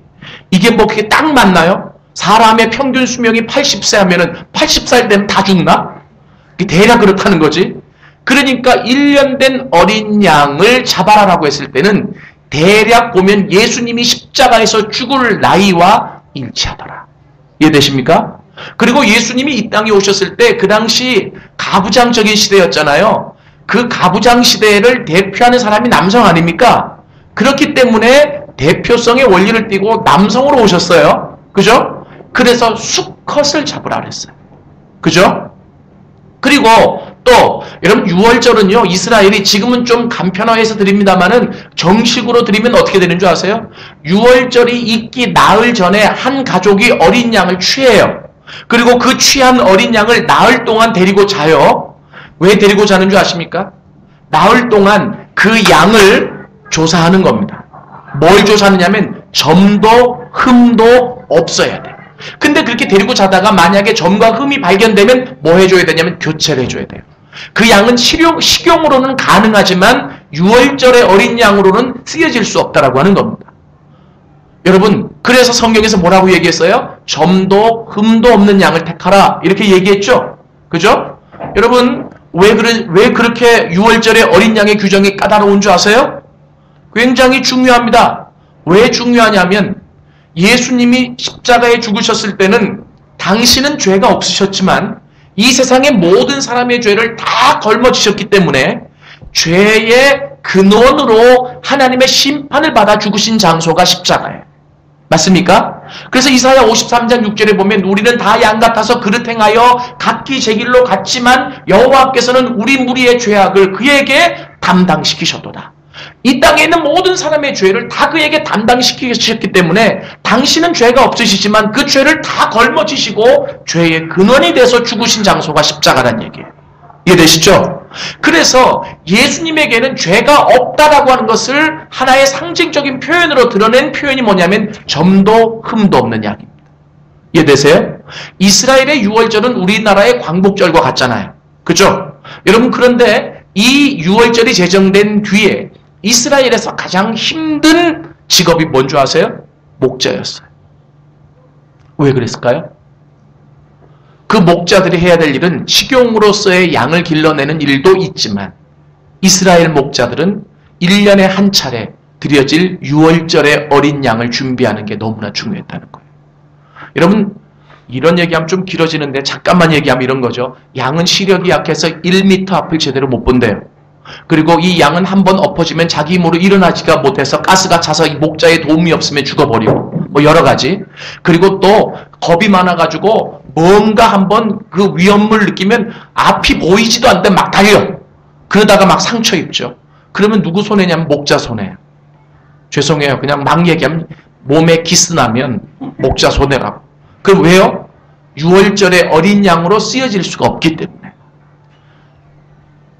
이게 뭐 그게 딱 맞나요? 사람의 평균 수명이 80세 하면은 80살 되면 다 죽나? 대략 그렇다는 거지. 그러니까 1년 된 어린 양을 잡아라라고 했을 때는 대략 보면 예수님이 십자가에서 죽을 나이와 일치하더라. 이해되십니까? 그리고 예수님이 이 땅에 오셨을 때 그 당시 가부장적인 시대였잖아요. 그 가부장 시대를 대표하는 사람이 남성 아닙니까? 그렇기 때문에 대표성의 원리를 띠고 남성으로 오셨어요. 그죠? 그래서 수컷을 잡으라 그랬어요. 그죠? 그리고 또 여러분 6월절은요 이스라엘이 지금은 좀 간편화해서 드립니다만은 정식으로 드리면 어떻게 되는 줄 아세요? 6월절이 있기 나흘 전에 한 가족이 어린 양을 취해요. 그리고 그 취한 어린 양을 나흘 동안 데리고 자요. 왜 데리고 자는 줄 아십니까? 나흘 동안 그 양을 조사하는 겁니다. 뭘 조사하느냐면 점도 흠도 없어야 돼. 근데 그렇게 데리고 자다가 만약에 점과 흠이 발견되면 뭐 해줘야 되냐면 교체를 해줘야 돼요. 그 양은 식용으로는 가능하지만 유월절의 어린 양으로는 쓰여질 수 없다라고 하는 겁니다. 여러분, 그래서 성경에서 뭐라고 얘기했어요? 점도 흠도 없는 양을 택하라 이렇게 얘기했죠. 그죠? 여러분, 왜 그렇게 유월절의 어린 양의 규정이 까다로운 줄 아세요? 굉장히 중요합니다. 왜 중요하냐면 예수님이 십자가에 죽으셨을 때는 당신은 죄가 없으셨지만 이 세상의 모든 사람의 죄를 다 걸머지셨기 때문에 죄의 근원으로 하나님의 심판을 받아 죽으신 장소가 십자가예요. 맞습니까? 그래서 이사야 53장 6절에 보면 우리는 다 양 같아서 그릇 행하여 각기 제 길로 갔지만 여호와께서는 우리 무리의 죄악을 그에게 담당시키셨도다. 이 땅에 있는 모든 사람의 죄를 다 그에게 담당시키셨기 때문에 당신은 죄가 없으시지만 그 죄를 다 걸머지시고 죄의 근원이 돼서 죽으신 장소가 십자가란 얘기예요. 이해되시죠? 그래서 예수님에게는 죄가 없다라고 하는 것을 하나의 상징적인 표현으로 드러낸 표현이 뭐냐면 점도 흠도 없는 양입니다. 이해되세요? 이스라엘의 유월절은 우리나라의 광복절과 같잖아요. 그죠? 여러분, 그런데 이 유월절이 제정된 뒤에 이스라엘에서 가장 힘든 직업이 뭔 줄 아세요? 목자였어요. 왜 그랬을까요? 그 목자들이 해야 될 일은 식용으로서의 양을 길러내는 일도 있지만 이스라엘 목자들은 1년에 한 차례 드려질 유월절의 어린 양을 준비하는 게 너무나 중요했다는 거예요. 여러분, 이런 얘기하면 좀 길어지는데 잠깐만 얘기하면 이런 거죠. 양은 시력이 약해서 1m 앞을 제대로 못 본대요. 그리고 이 양은 한번 엎어지면 자기 힘으로 일어나지가 못해서 가스가 차서 이 목자의 도움이 없으면 죽어버리고 뭐 여러 가지. 그리고 또 겁이 많아가지고 뭔가 한번 그 위험을 느끼면 앞이 보이지도 않는데 막 달려. 그러다가 막 상처 입죠. 그러면 누구 손해냐면 목자 손해예요. 죄송해요. 그냥 막 얘기하면 몸에 기스 나면 목자 손해라고. 그럼 왜요? 유월절의 어린 양으로 쓰여질 수가 없기 때문에.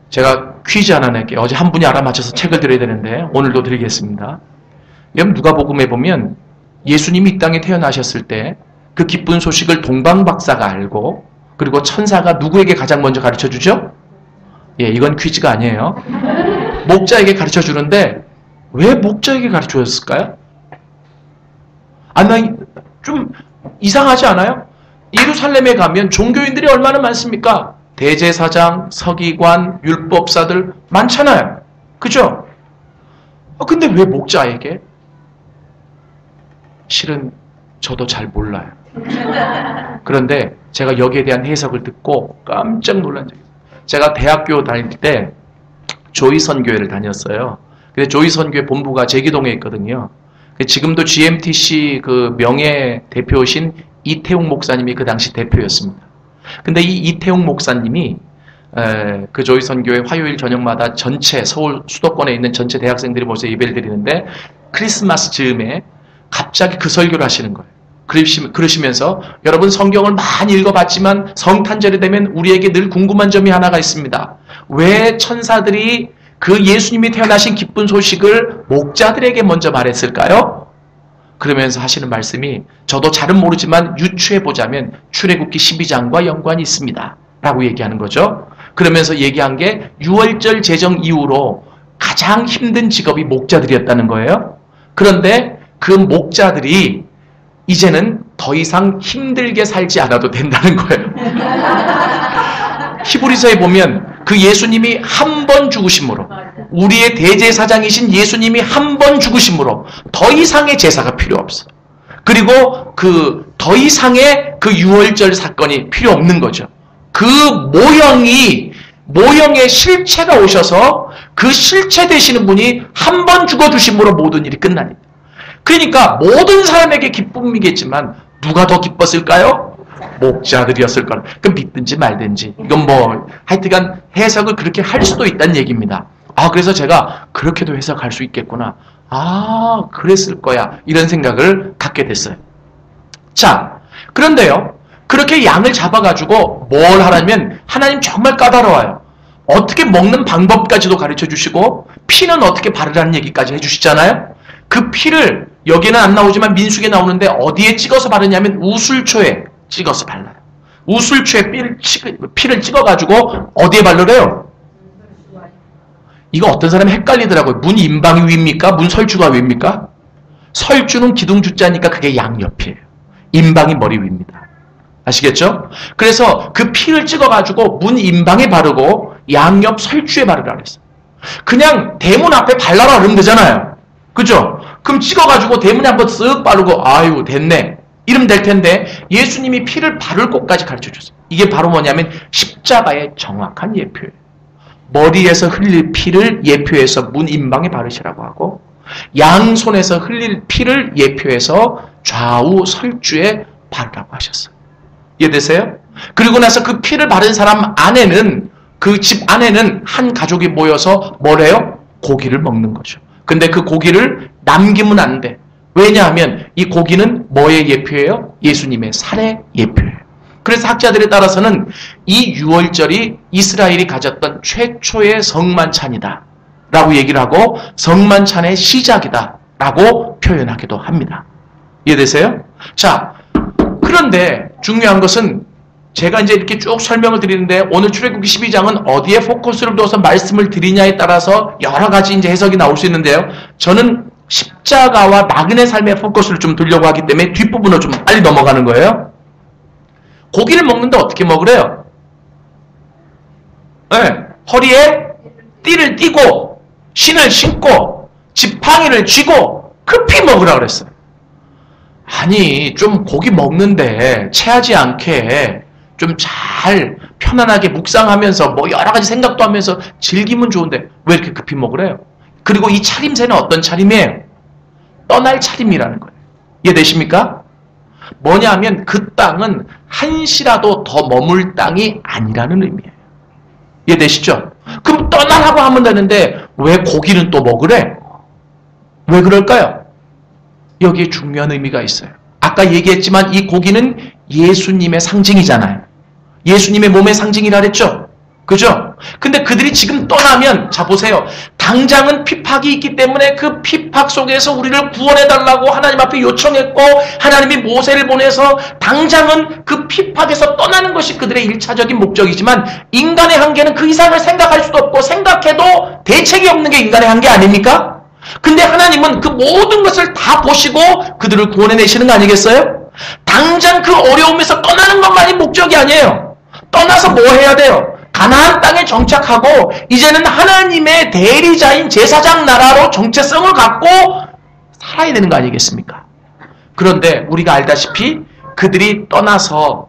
제가 퀴즈 하나 낼게요. 어제 한 분이 알아맞혀서 책을 드려야 되는데 오늘도 드리겠습니다. 여러분, 누가복음에 보면 예수님이 이 땅에 태어나셨을 때 그 기쁜 소식을 동방박사가 알고 그리고 천사가 누구에게 가장 먼저 가르쳐주죠? 예, 이건 퀴즈가 아니에요. 목자에게 가르쳐주는데 왜 목자에게 가르쳐줬을까요? 나 좀 이상하지 않아요? 예루살렘에 가면 종교인들이 얼마나 많습니까? 대제사장, 서기관, 율법사들 많잖아요. 그죠? 근데 왜 목자에게? 실은 저도 잘 몰라요. 그런데 제가 여기에 대한 해석을 듣고 깜짝 놀란 적이 있어요. 제가 대학교 다닐 때 조이선교회를 다녔어요. 근데 조이선교회 본부가 제기동에 있거든요. 지금도 GMTC 그 명예 대표신 이태웅 목사님이 그 당시 대표였습니다. 근데 이 이태웅 목사님이 그 조이선교회 화요일 저녁마다 전체 서울 수도권에 있는 전체 대학생들이 모여서 예배를 드리는데 크리스마스 즈음에 갑자기 그 설교를 하시는 거예요. 그러시면서 여러분, 성경을 많이 읽어봤지만 성탄절이 되면 우리에게 늘 궁금한 점이 하나가 있습니다. 왜 천사들이 그 예수님이 태어나신 기쁜 소식을 목자들에게 먼저 말했을까요? 그러면서 하시는 말씀이 저도 잘은 모르지만 유추해보자면 출애굽기 12장과 연관이 있습니다. 라고 얘기하는 거죠. 그러면서 얘기한 게 유월절 제정 이후로 가장 힘든 직업이 목자들이었다는 거예요. 그런데 그 목자들이 이제는 더 이상 힘들게 살지 않아도 된다는 거예요. 히브리서에 보면 그 예수님이 한 번 죽으심으로, 우리의 대제사장이신 예수님이 한 번 죽으심으로 더 이상의 제사가 필요 없어. 그리고 그 더 이상의 그 유월절 사건이 필요 없는 거죠. 그 모형의 실체가 오셔서 그 실체 되시는 분이 한 번 죽어주심으로 모든 일이 끝납니다. 그러니까 모든 사람에게 기쁨이겠지만 누가 더 기뻤을까요? 목자들이었을 거라. 그럼 믿든지 말든지 이건 뭐 하여튼간 해석을 그렇게 할 수도 있다는 얘기입니다. 그래서 제가 그렇게도 해석할 수 있겠구나. 그랬을 거야. 이런 생각을 갖게 됐어요. 자, 그런데요. 그렇게 양을 잡아가지고 뭘 하라면 하나님 정말 까다로워요. 어떻게 먹는 방법까지도 가르쳐 주시고 피는 어떻게 바르라는 얘기까지 해주시잖아요. 그 피를 여기는 안 나오지만 민수기에 나오는데 어디에 찍어서 바르냐면 우술초에 찍어서 발라요. 우술초에 피를 찍어가지고 어디에 바르래요? 이거 어떤 사람이 헷갈리더라고요. 문인방이 위입니까? 문설주가 위입니까? 설주는 기둥주자니까 그게 양옆이에요. 인방이 머리 위입니다. 아시겠죠? 그래서 그 피를 찍어가지고 문인방에 바르고 양옆 설주에 바르라 그랬어요. 그냥 대문 앞에 발라라 그러면 되잖아요. 그죠? 그럼 찍어가지고 대문에 한번 쓱 바르고 아유 됐네 이러면 될 텐데 예수님이 피를 바를 곳까지 가르쳐줬어요. 이게 바로 뭐냐면 십자가의 정확한 예표예요. 머리에서 흘릴 피를 예표해서 문인방에 바르시라고 하고 양손에서 흘릴 피를 예표해서 좌우 설주에 바르라고 하셨어요. 이해되세요? 그리고 나서 그 피를 바른 사람 안에는 그 집 안에는 한 가족이 모여서 뭐래요? 고기를 먹는 거죠. 근데 그 고기를 남기면 안 돼. 왜냐하면 이 고기는 뭐의 예표예요? 예수님의 살의 예표예요. 그래서 학자들에 따라서는 이 유월절이 이스라엘이 가졌던 최초의 성만찬이다 라고 얘기를 하고 성만찬의 시작이다 라고 표현하기도 합니다. 이해되세요? 자, 그런데 중요한 것은 제가 이제 이렇게 쭉 설명을 드리는데 오늘 출애굽기 12장은 어디에 포커스를 둬서 말씀을 드리냐에 따라서 여러 가지 이제 해석이 나올 수 있는데요. 저는 십자가와 나그네 삶의 포커스를 좀 두려고 하기 때문에 뒷부분으로 좀 빨리 넘어가는 거예요. 고기를 먹는데 어떻게 먹으래요? 네, 허리에 띠를 띠고 신을 신고 지팡이를 쥐고 급히 먹으라 그랬어요. 아니 좀 고기 먹는데 체하지 않게 좀 잘 편안하게 묵상하면서 뭐 여러 가지 생각도 하면서 즐기면 좋은데 왜 이렇게 급히 먹으래요? 그리고 이 차림새는 어떤 차림이에요? 떠날 차림이라는 거예요. 이해되십니까? 뭐냐면 그 땅은 한시라도 더 머물 땅이 아니라는 의미예요. 이해되시죠? 그럼 떠나라고 하면 되는데 왜 고기는 또 먹으래? 왜 그럴까요? 여기에 중요한 의미가 있어요. 아까 얘기했지만 이 고기는 예수님의 상징이잖아요. 예수님의 몸의 상징이라 그랬죠? 그죠? 근데 그들이 지금 떠나면 자 보세요. 당장은 핍박이 있기 때문에 그 핍박 속에서 우리를 구원해달라고 하나님 앞에 요청했고 하나님이 모세를 보내서 당장은 그 핍박에서 떠나는 것이 그들의 1차적인 목적이지만 인간의 한계는 그 이상을 생각할 수도 없고 생각해도 대책이 없는 게 인간의 한계 아닙니까? 근데 하나님은 그 모든 것을 다 보시고 그들을 구원해내시는 거 아니겠어요? 당장 그 어려움에서 떠나는 것만이 목적이 아니에요. 떠나서 뭐 해야 돼요? 가나안 땅에 정착하고 이제는 하나님의 대리자인 제사장 나라로 정체성을 갖고 살아야 되는 거 아니겠습니까? 그런데 우리가 알다시피 그들이 떠나서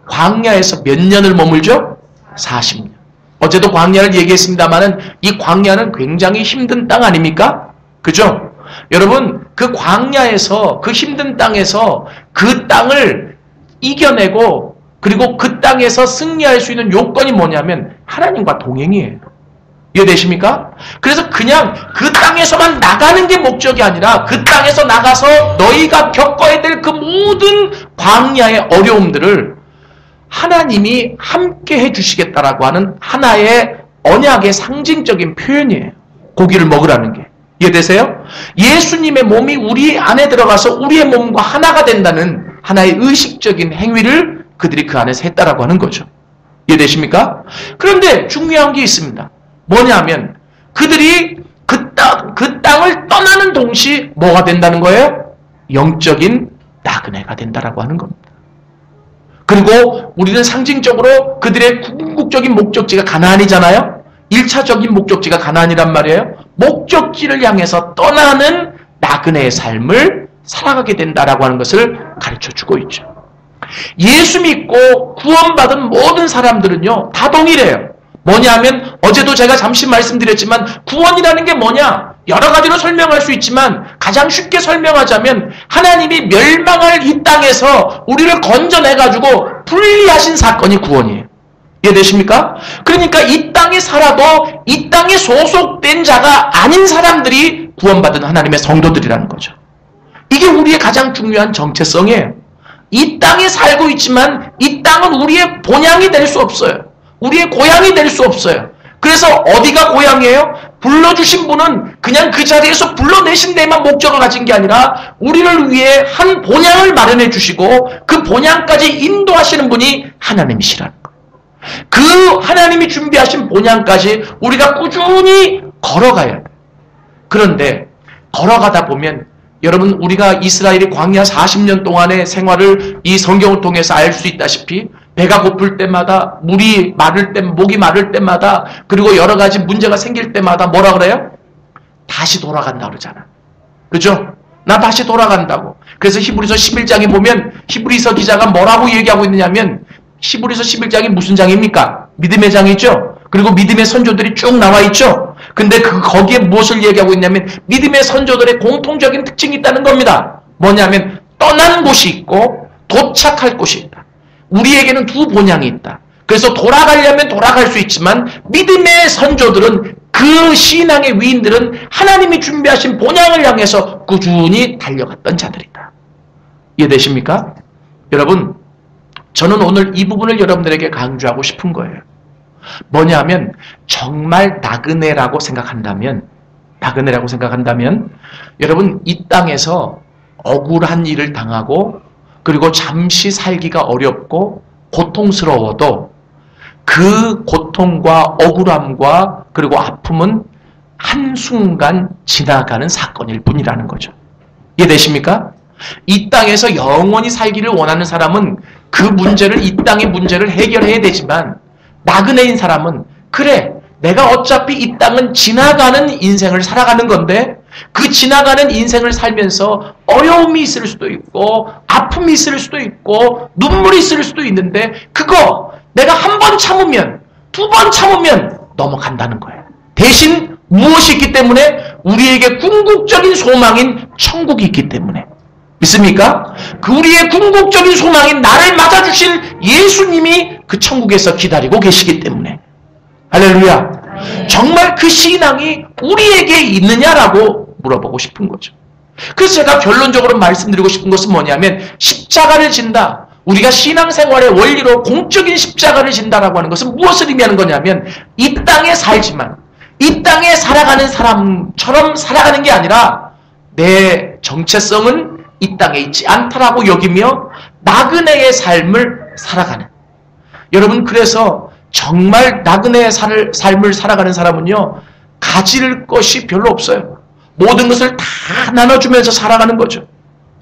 광야에서 몇 년을 머물죠? 40년. 어제도 광야를 얘기했습니다만은 이 광야는 굉장히 힘든 땅 아닙니까? 그죠? 여러분 그 광야에서 그 힘든 땅에서 그 땅을 이겨내고 그리고 그 땅에서 승리할 수 있는 요건이 뭐냐면 하나님과 동행이에요. 이해되십니까? 그래서 그냥 그 땅에서만 나가는 게 목적이 아니라 그 땅에서 나가서 너희가 겪어야 될 그 모든 광야의 어려움들을 하나님이 함께 해주시겠다라고 하는 하나의 언약의 상징적인 표현이에요. 고기를 먹으라는 게. 이해되세요? 예수님의 몸이 우리 안에 들어가서 우리의 몸과 하나가 된다는 하나의 의식적인 행위를 그들이 그 안에서 했다라고 하는 거죠. 이해되십니까? 그런데 중요한 게 있습니다. 뭐냐면 그들이 그 땅을 떠나는 동시에 뭐가 된다는 거예요? 영적인 나그네가 된다라고 하는 겁니다. 그리고 우리는 상징적으로 그들의 궁극적인 목적지가 가나안이잖아요. 1차적인 목적지가 가나안이란 말이에요. 목적지를 향해서 떠나는 나그네의 삶을 살아가게 된다라고 하는 것을 가르쳐주고 있죠. 예수 믿고 구원받은 모든 사람들은요 다 동일해요. 뭐냐면 어제도 제가 잠시 말씀드렸지만 구원이라는 게 뭐냐 여러 가지로 설명할 수 있지만 가장 쉽게 설명하자면 하나님이 멸망할 이 땅에서 우리를 건져내가지고 분리하신 사건이 구원이에요. 이해되십니까? 그러니까 이 땅에 살아도 이 땅에 소속된 자가 아닌 사람들이 구원받은 하나님의 성도들이라는 거죠. 이게 우리의 가장 중요한 정체성이에요. 이 땅에 살고 있지만 이 땅은 우리의 본향이 될 수 없어요. 우리의 고향이 될 수 없어요. 그래서 어디가 고향이에요? 불러주신 분은 그냥 그 자리에서 불러내신 데만 목적을 가진 게 아니라 우리를 위해 한 본향을 마련해 주시고 그 본향까지 인도하시는 분이 하나님이시라는 거예요. 그 하나님이 준비하신 본향까지 우리가 꾸준히 걸어가야 돼요. 그런데 걸어가다 보면 여러분, 우리가 이스라엘이 광야 40년 동안의 생활을 이 성경을 통해서 알 수 있다시피 배가 고플 때마다, 물이 마를 때, 목이 마를 때마다, 그리고 여러 가지 문제가 생길 때마다 뭐라 그래요? 다시 돌아간다 그러잖아. 그죠? 나 다시 돌아간다고. 그래서 히브리서 11장에 보면 히브리서 기자가 뭐라고 얘기하고 있느냐면, 히브리서 11장이 무슨 장입니까? 믿음의 장이죠? 그리고 믿음의 선조들이 쭉 나와 있죠? 근데 거기에 무엇을 얘기하고 있냐면 믿음의 선조들의 공통적인 특징이 있다는 겁니다. 뭐냐면 떠나는 곳이 있고 도착할 곳이 있다. 우리에게는 두 본향이 있다. 그래서 돌아가려면 돌아갈 수 있지만 믿음의 선조들은, 그 신앙의 위인들은 하나님이 준비하신 본향을 향해서 꾸준히 달려갔던 자들이다. 이해되십니까? 여러분, 저는 오늘 이 부분을 여러분들에게 강조하고 싶은 거예요. 뭐냐면 정말 나그네라고 생각한다면 여러분, 이 땅에서 억울한 일을 당하고 그리고 잠시 살기가 어렵고 고통스러워도 그 고통과 억울함과 그리고 아픔은 한순간 지나가는 사건일 뿐이라는 거죠. 이해되십니까? 이 땅에서 영원히 살기를 원하는 사람은 그 문제를, 이 땅의 문제를 해결해야 되지만, 나그네인 사람은 그래, 내가 어차피 이 땅은 지나가는 인생을 살아가는 건데 그 지나가는 인생을 살면서 어려움이 있을 수도 있고 아픔이 있을 수도 있고 눈물이 있을 수도 있는데 그거 내가 한 번 참으면, 두 번 참으면 넘어간다는 거예요. 대신 무엇이 있기 때문에? 우리에게 궁극적인 소망인 천국이 있기 때문에. 믿습니까? 그 우리의 궁극적인 소망인 나를 맞아주실 예수님이 그 천국에서 기다리고 계시기 때문에. 할렐루야. 정말 그 신앙이 우리에게 있느냐라고 물어보고 싶은 거죠. 그래서 제가 결론적으로 말씀드리고 싶은 것은 뭐냐면, 십자가를 진다, 우리가 신앙생활의 원리로 공적인 십자가를 진다라고 하는 것은 무엇을 의미하는 거냐면, 이 땅에 살지만 이 땅에 살아가는 사람처럼 살아가는 게 아니라 내 정체성은 이 땅에 있지 않다라고 여기며 나그네의 삶을 살아가는. 여러분, 그래서 정말 나그네의 삶을 살아가는 사람은요, 가질 것이 별로 없어요. 모든 것을 다 나눠주면서 살아가는 거죠.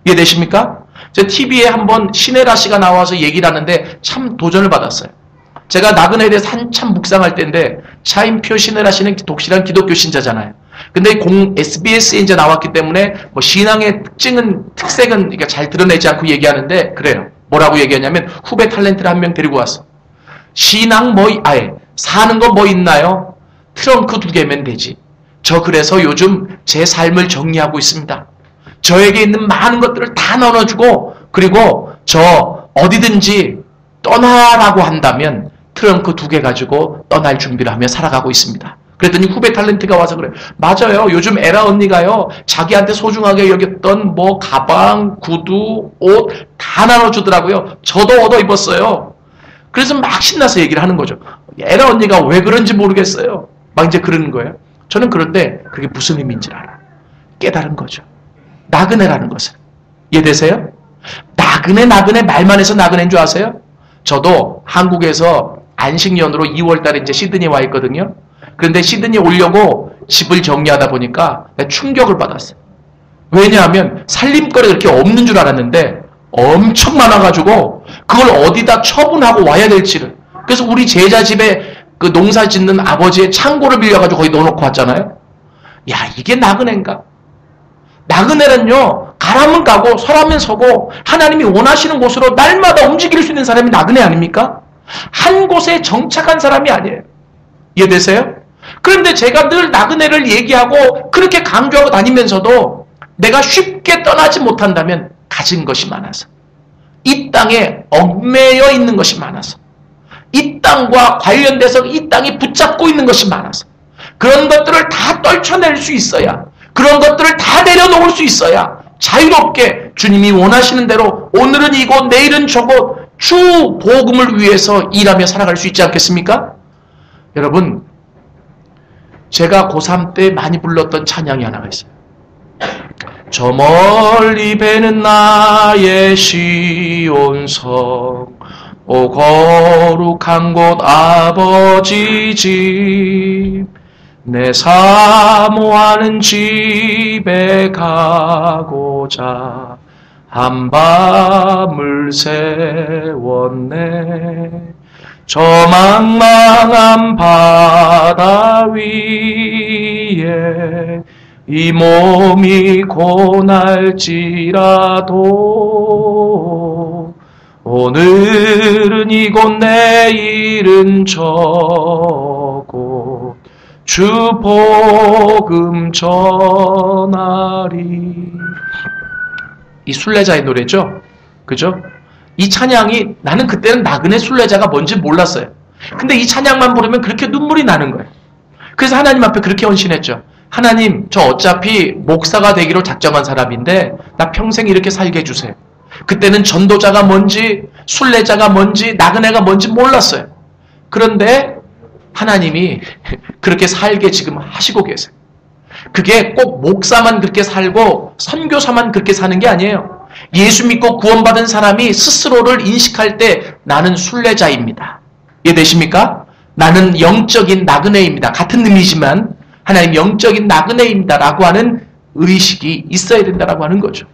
이해되십니까? 제 TV에 한번 신혜라 씨가 나와서 얘기를 하는데 참 도전을 받았어요. 제가 나그네에 대해서 한참 묵상할 때인데, 차인표 신혜라 씨는 독실한 기독교 신자잖아요. 근데 SBS에 이제 나왔기 때문에 뭐 신앙의 특색은 이렇게 잘 드러내지 않고 얘기하는데, 그래요. 뭐라고 얘기하냐면, 후배 탤런트를 한 명 데리고 왔어. 신앙 사는 거 뭐 있나요? 트렁크 2개면 되지. 저 그래서 요즘 제 삶을 정리하고 있습니다. 저에게 있는 많은 것들을 다 나눠주고, 그리고 저 어디든지 떠나라고 한다면 트렁크 2개 가지고 떠날 준비를 하며 살아가고 있습니다. 그랬더니 후배 탤런트가 와서 그래요. 맞아요. 요즘 에라 언니가요, 자기한테 소중하게 여겼던 뭐 가방, 구두, 옷 다 나눠주더라고요. 저도 얻어 입었어요. 그래서 막 신나서 얘기를 하는 거죠. 에라 언니가 왜 그런지 모르겠어요. 막 이제 그러는 거예요. 저는 그럴 때 그게 무슨 의미인지를 알아요. 깨달은 거죠. 나그네라는 것은. 이해되세요? 나그네 말만 해서 나그네인 줄 아세요? 저도 한국에서 안식년으로 2월달에 이제 시드니에 와 있거든요. 그런데 시드니에 오려고 집을 정리하다 보니까 충격을 받았어요. 왜냐하면 살림거리가 그렇게 없는 줄 알았는데 엄청 많아가지고 그걸 어디다 처분하고 와야 될지를. 그래서 우리 제자 집에 그 농사 짓는 아버지의 창고를 빌려가지고 거기 넣어놓고 왔잖아요. 야, 이게 나그네인가? 나그네는요, 가라면 가고 서라면 서고 하나님이 원하시는 곳으로 날마다 움직일 수 있는 사람이 나그네 아닙니까? 한 곳에 정착한 사람이 아니에요. 이해되세요? 그런데 제가 늘 나그네를 얘기하고 그렇게 강조하고 다니면서도 내가 쉽게 떠나지 못한다면 가진 것이 많아서, 이 땅에 얽매여 있는 것이 많아서, 이 땅과 관련돼서 이 땅이 붙잡고 있는 것이 많아서, 그런 것들을 다 떨쳐낼 수 있어야, 그런 것들을 다 내려놓을 수 있어야 자유롭게 주님이 원하시는 대로 오늘은 이곳 내일은 저곳 주 복음을 위해서 일하며 살아갈 수 있지 않겠습니까? 여러분, 제가 고3 때 많이 불렀던 찬양이 하나가 있어요. 저 멀리 배는 나의 시온성, 오 거룩한 곳 아버지 집, 내 사모하는 집에 가고자 한밤을 세웠네. 저 망망한 바다 위에 이 몸이 고날지라도 오늘은 이곳 내일은 저곳 주 복음 전하리. 이 순례자의 노래죠. 그죠? 이 찬양이, 나는 그때는 나그네 순례자가 뭔지 몰랐어요. 근데 이 찬양만 부르면 그렇게 눈물이 나는 거예요. 그래서 하나님 앞에 그렇게 헌신했죠. 하나님, 저 어차피 목사가 되기로 작정한 사람인데 나 평생 이렇게 살게 해주세요. 그때는 전도자가 뭔지, 순례자가 뭔지, 나그네가 뭔지 몰랐어요. 그런데 하나님이 그렇게 살게 지금 하시고 계세요. 그게 꼭 목사만 그렇게 살고 선교사만 그렇게 사는 게 아니에요. 예수 믿고 구원받은 사람이 스스로를 인식할 때 나는 순례자입니다. 이해되십니까? 나는 영적인 나그네입니다. 같은 의미지만 하나님 영적인 나그네입니다 라고 하는 의식이 있어야 된다라고 하는 거죠.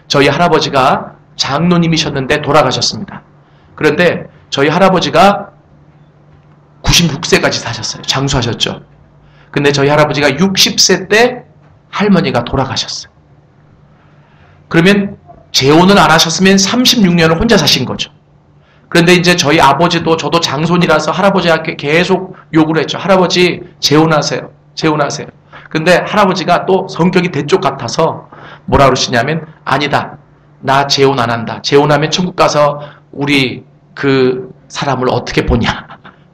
저희 할아버지가 장로님이셨는데 돌아가셨습니다. 그런데 저희 할아버지가 96세까지 사셨어요. 장수하셨죠. 근데 저희 할아버지가 60세 때 할머니가 돌아가셨어요. 그러면 재혼을 안 하셨으면 36년을 혼자 사신 거죠. 그런데 이제 저희 아버지도 저도 장손이라서 할아버지한테 계속 요구를 했죠. 할아버지 재혼하세요. 재혼하세요. 근데 할아버지가 또 성격이 대쪽 같아서 뭐라 그러시냐면 아니다. 나 재혼 안 한다. 재혼하면 천국 가서 우리 그 사람을 어떻게 보냐.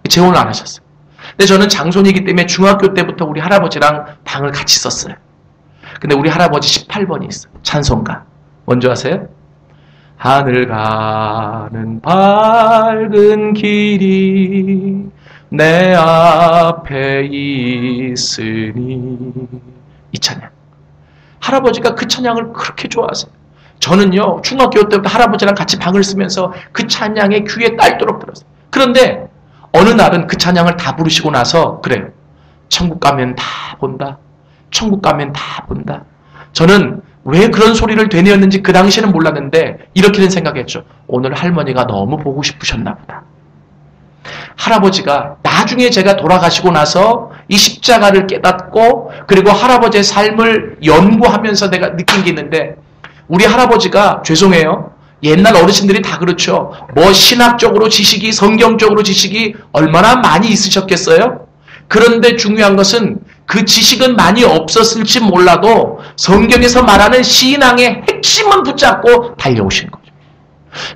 재혼을 안 하셨어요. 근데 저는 장손이기 때문에 중학교 때부터 우리 할아버지랑 방을 같이 썼어요. 근데 우리 할아버지 18번이 있어요. 찬송가. 뭔지 아세요? 하늘 가는 밝은 길이 내 앞에 있으니. 이 찬양. 할아버지가 그 찬양을 그렇게 좋아하세요. 저는요, 중학교 때부터 할아버지랑 같이 방을 쓰면서 그 찬양에 귀에 딸도록 들었어요. 그런데 어느 날은 그 찬양을 다 부르시고 나서 그래요. 천국 가면 다 본다. 천국 가면 다 본다. 저는 왜 그런 소리를 되뇌었는지 그 당시에는 몰랐는데 이렇게는 생각했죠. 오늘 할머니가 너무 보고 싶으셨나 보다. 할아버지가 나중에 제가 돌아가시고 나서 이 십자가를 깨닫고 그리고 할아버지의 삶을 연구하면서 내가 느낀 게 있는데 우리 할아버지가 죄송해요. 옛날 어르신들이 다 그렇죠. 뭐 신학적으로 지식이 성경적으로 지식이 얼마나 많이 있으셨겠어요? 그런데 중요한 것은 그 지식은 많이 없었을지 몰라도 성경에서 말하는 신앙의 핵심은 붙잡고 달려오신 거죠.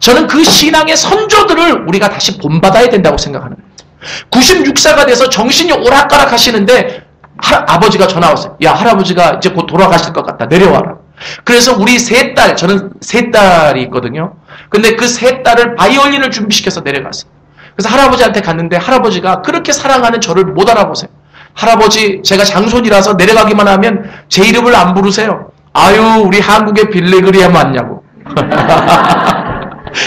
저는 그 신앙의 선조들을 우리가 다시 본받아야 된다고 생각하는 거예요. 96세가 돼서 정신이 오락가락 하시는데 아버지가 전화 왔어요. 야, 할아버지가 이제 곧 돌아가실 것 같다. 내려와라. 그래서 우리 세 딸, 저는 세 딸이 있거든요. 근데 그 세 딸을 바이올린을 준비시켜서 내려갔어요. 그래서 할아버지한테 갔는데 할아버지가 그렇게 사랑하는 저를 못 알아보세요. 할아버지, 제가 장손이라서 내려가기만 하면 제 이름을 안 부르세요. 아유, 우리 한국에 빌리그리암 왔냐고.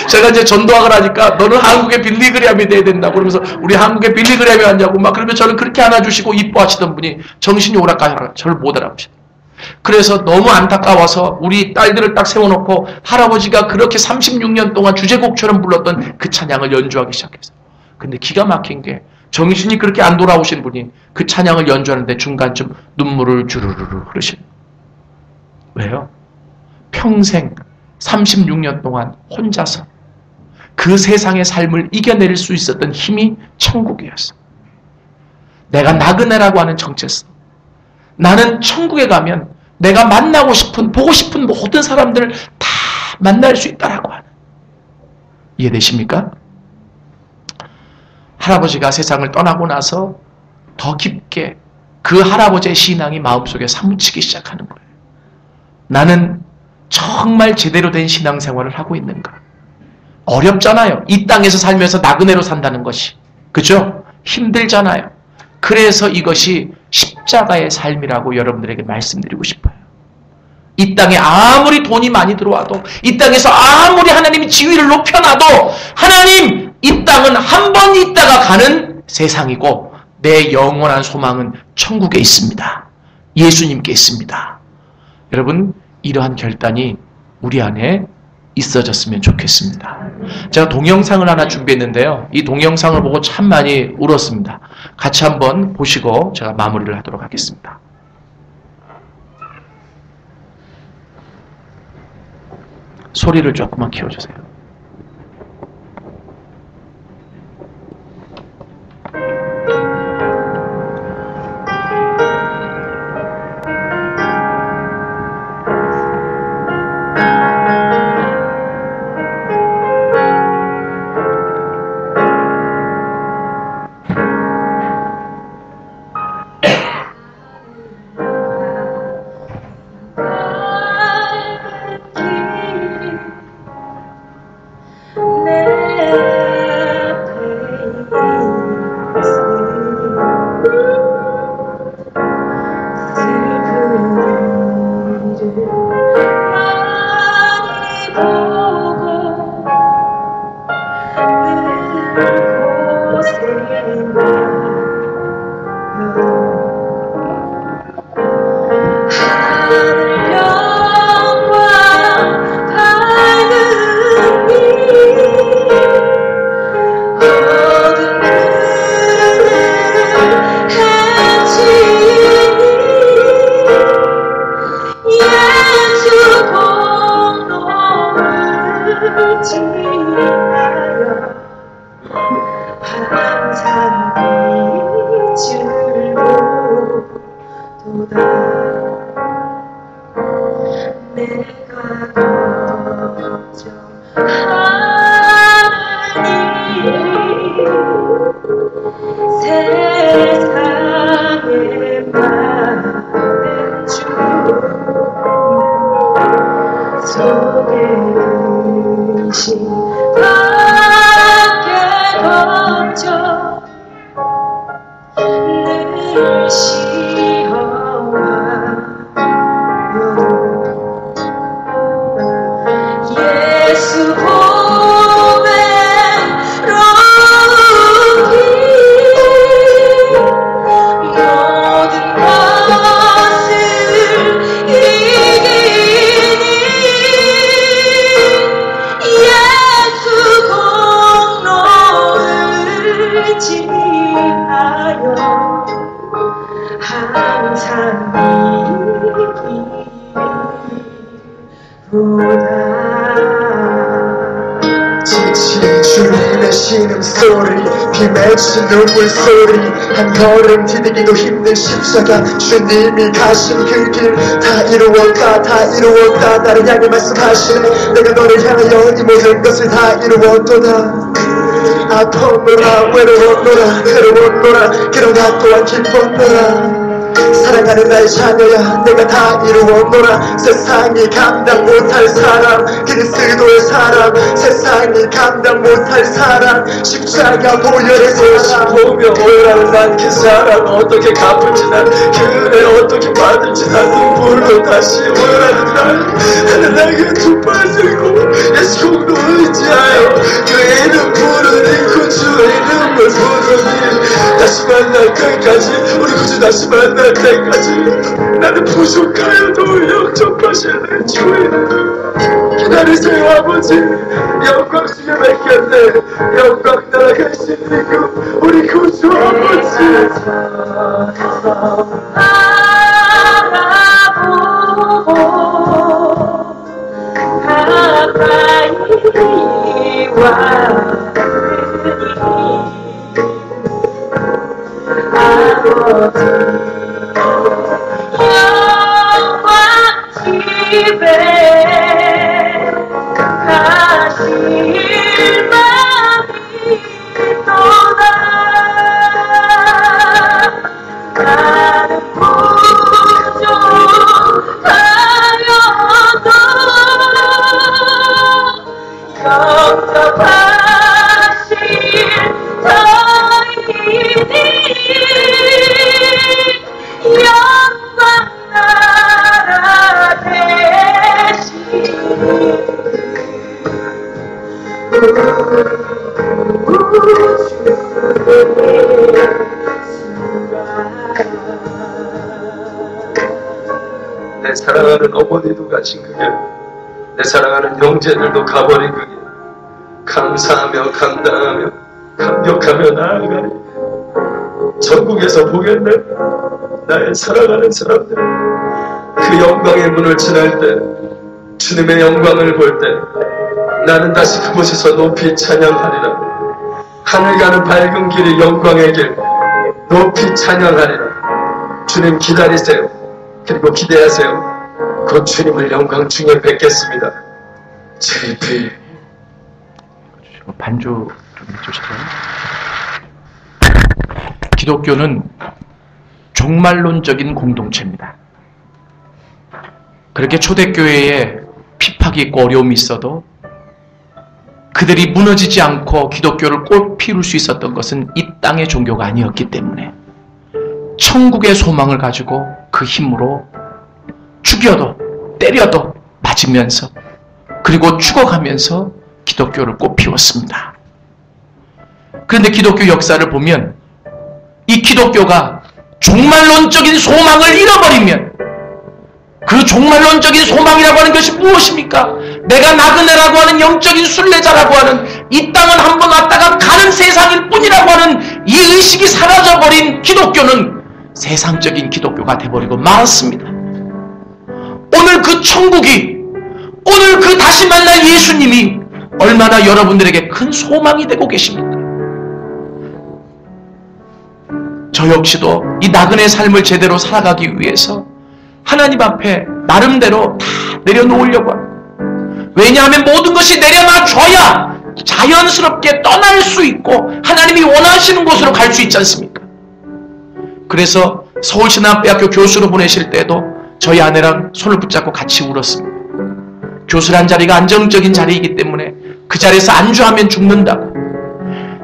제가 이제 전도학을 하니까 너는 한국의 빌리그리암이 돼야 된다고 그러면서 우리 한국에 빌리그리암이 왔냐고 막 그러면 저를 그렇게 안아주시고 이뻐하시던 분이 정신이 오락가락 저를 못 알아보시더라고요. 그래서 너무 안타까워서 우리 딸들을 딱 세워놓고 할아버지가 그렇게 36년 동안 주제곡처럼 불렀던 그 찬양을 연주하기 시작했어요. 근데 기가 막힌 게 정신이 그렇게 안 돌아오신 분이 그 찬양을 연주하는데 중간쯤 눈물을 주르르르 흐르시는 거예요. 왜요? 평생 36년 동안 혼자서 그 세상의 삶을 이겨낼 수 있었던 힘이 천국이었어. 내가 나그네라고 하는 정체성. 나는 천국에 가면 내가 만나고 싶은, 보고 싶은 모든 사람들을 다 만날 수 있다라고 하는. 이해되십니까? 할아버지가 세상을 떠나고 나서 더 깊게 그 할아버지의 신앙이 마음속에 사무치기 시작하는 거예요. 나는 정말 제대로 된 신앙생활을 하고 있는가? 어렵잖아요. 이 땅에서 살면서 나그네로 산다는 것이. 그죠? 힘들잖아요. 그래서 이것이 십자가의 삶이라고 여러분들에게 말씀드리고 싶어요. 이 땅에 아무리 돈이 많이 들어와도, 이 땅에서 아무리 하나님이 지위를 높여놔도, 하나님, 이 땅은 한 번 있다가 가는 세상이고 내 영원한 소망은 천국에 있습니다. 예수님께 있습니다. 여러분, 이러한 결단이 우리 안에 있어졌으면 좋겠습니다. 제가 동영상을 하나 준비했는데요. 이 동영상을 보고 참 많이 울었습니다. 같이 한번 보시고 제가 마무리를 하도록 하겠습니다. 소리를 조금만 키워주세요. 맺힌 눈물 소리 한 걸음 디디기도 힘든 십자가 주님이 가신 그 길 다 이루었다 다 이루었다 나를 향해 말씀하시네 내가 너를 향하여 이 모든 것을 다 이루었도다 아팠노라 외로웠노라 괴로웠노라 그러나 또한 기뻤노라 사랑하는 나의 자녀야 내가 다 이루었노라 세상이 감당 못할 사람 그리스도의 사람 세상이 감당 못할 사람 십자가 보혈의 사람 보며 오라는 난 그 사람 어떻게 갚을지 난 그를 어떻게 받을지 난 눈물로 다시 오라는 난 나에게 두 발 들고 예수 공로 의지하여 그의 이름 부르니 구주의 이름을 부르니 다시 만날 때까지 우리 구주 다시 만날 때까지 나는 부족하여도 영접하시는 주님 기다리세요 아버지 영광 주여 뵙겠네 영광 나아가시는 그 우리 구주 아버지 바라보고 가까이 와으니 아버지 영광 집에 가실 마음이 또다 나는 부족하여도 영접하실 터이니 영광 나라 되시니 내 사랑하는 어머니도 가신 그 길, 내 사랑하는 형제들도 가버린 그 길, 감사하며 감당하며 감격하며 나아가리. 전국에서 보겠네. 나의 사랑하는 사람들, 그 영광의 문을 지날 때, 주님의 영광을 볼 때 나는 다시 그곳에서 높이 찬양하리라. 하늘 가는 밝은 길이 영광의 길, 높이 찬양하리라. 주님 기다리세요. 그리고 기대하세요. 곧 주님을 영광 중에 뵙겠습니다. JP. 반주 좀 해주실까요? 기독교는 종말론적인 공동체입니다. 그렇게 초대교회에 핍박이 있고 어려움이 있어도 그들이 무너지지 않고 기독교를 꽃 피울 수 있었던 것은 이 땅의 종교가 아니었기 때문에 천국의 소망을 가지고 그 힘으로 죽여도 때려도 맞으면서 그리고 죽어가면서 기독교를 꽃 피웠습니다. 그런데 기독교 역사를 보면 이 기독교가 종말론적인 소망을 잃어버리면 그 종말론적인 소망이라고 하는 것이 무엇입니까? 내가 나그네라고 하는 영적인 순례자라고 하는 이 땅은 한번 왔다가 가는 세상일 뿐이라고 하는 이 의식이 사라져버린 기독교는 세상적인 기독교가 돼버리고 말았습니다. 오늘 그 천국이, 오늘 그 다시 만날 예수님이 얼마나 여러분들에게 큰 소망이 되고 계십니까? 저 역시도 이 나그네 삶을 제대로 살아가기 위해서 하나님 앞에 나름대로 다 내려놓으려고 합니다. 왜냐하면 모든 것이 내려놔줘야 자연스럽게 떠날 수 있고 하나님이 원하시는 곳으로 갈 수 있지 않습니까? 그래서 서울신학대학교 교수로 보내실 때도 저희 아내랑 손을 붙잡고 같이 울었습니다. 교수란 자리가 안정적인 자리이기 때문에 그 자리에서 안주하면 죽는다고.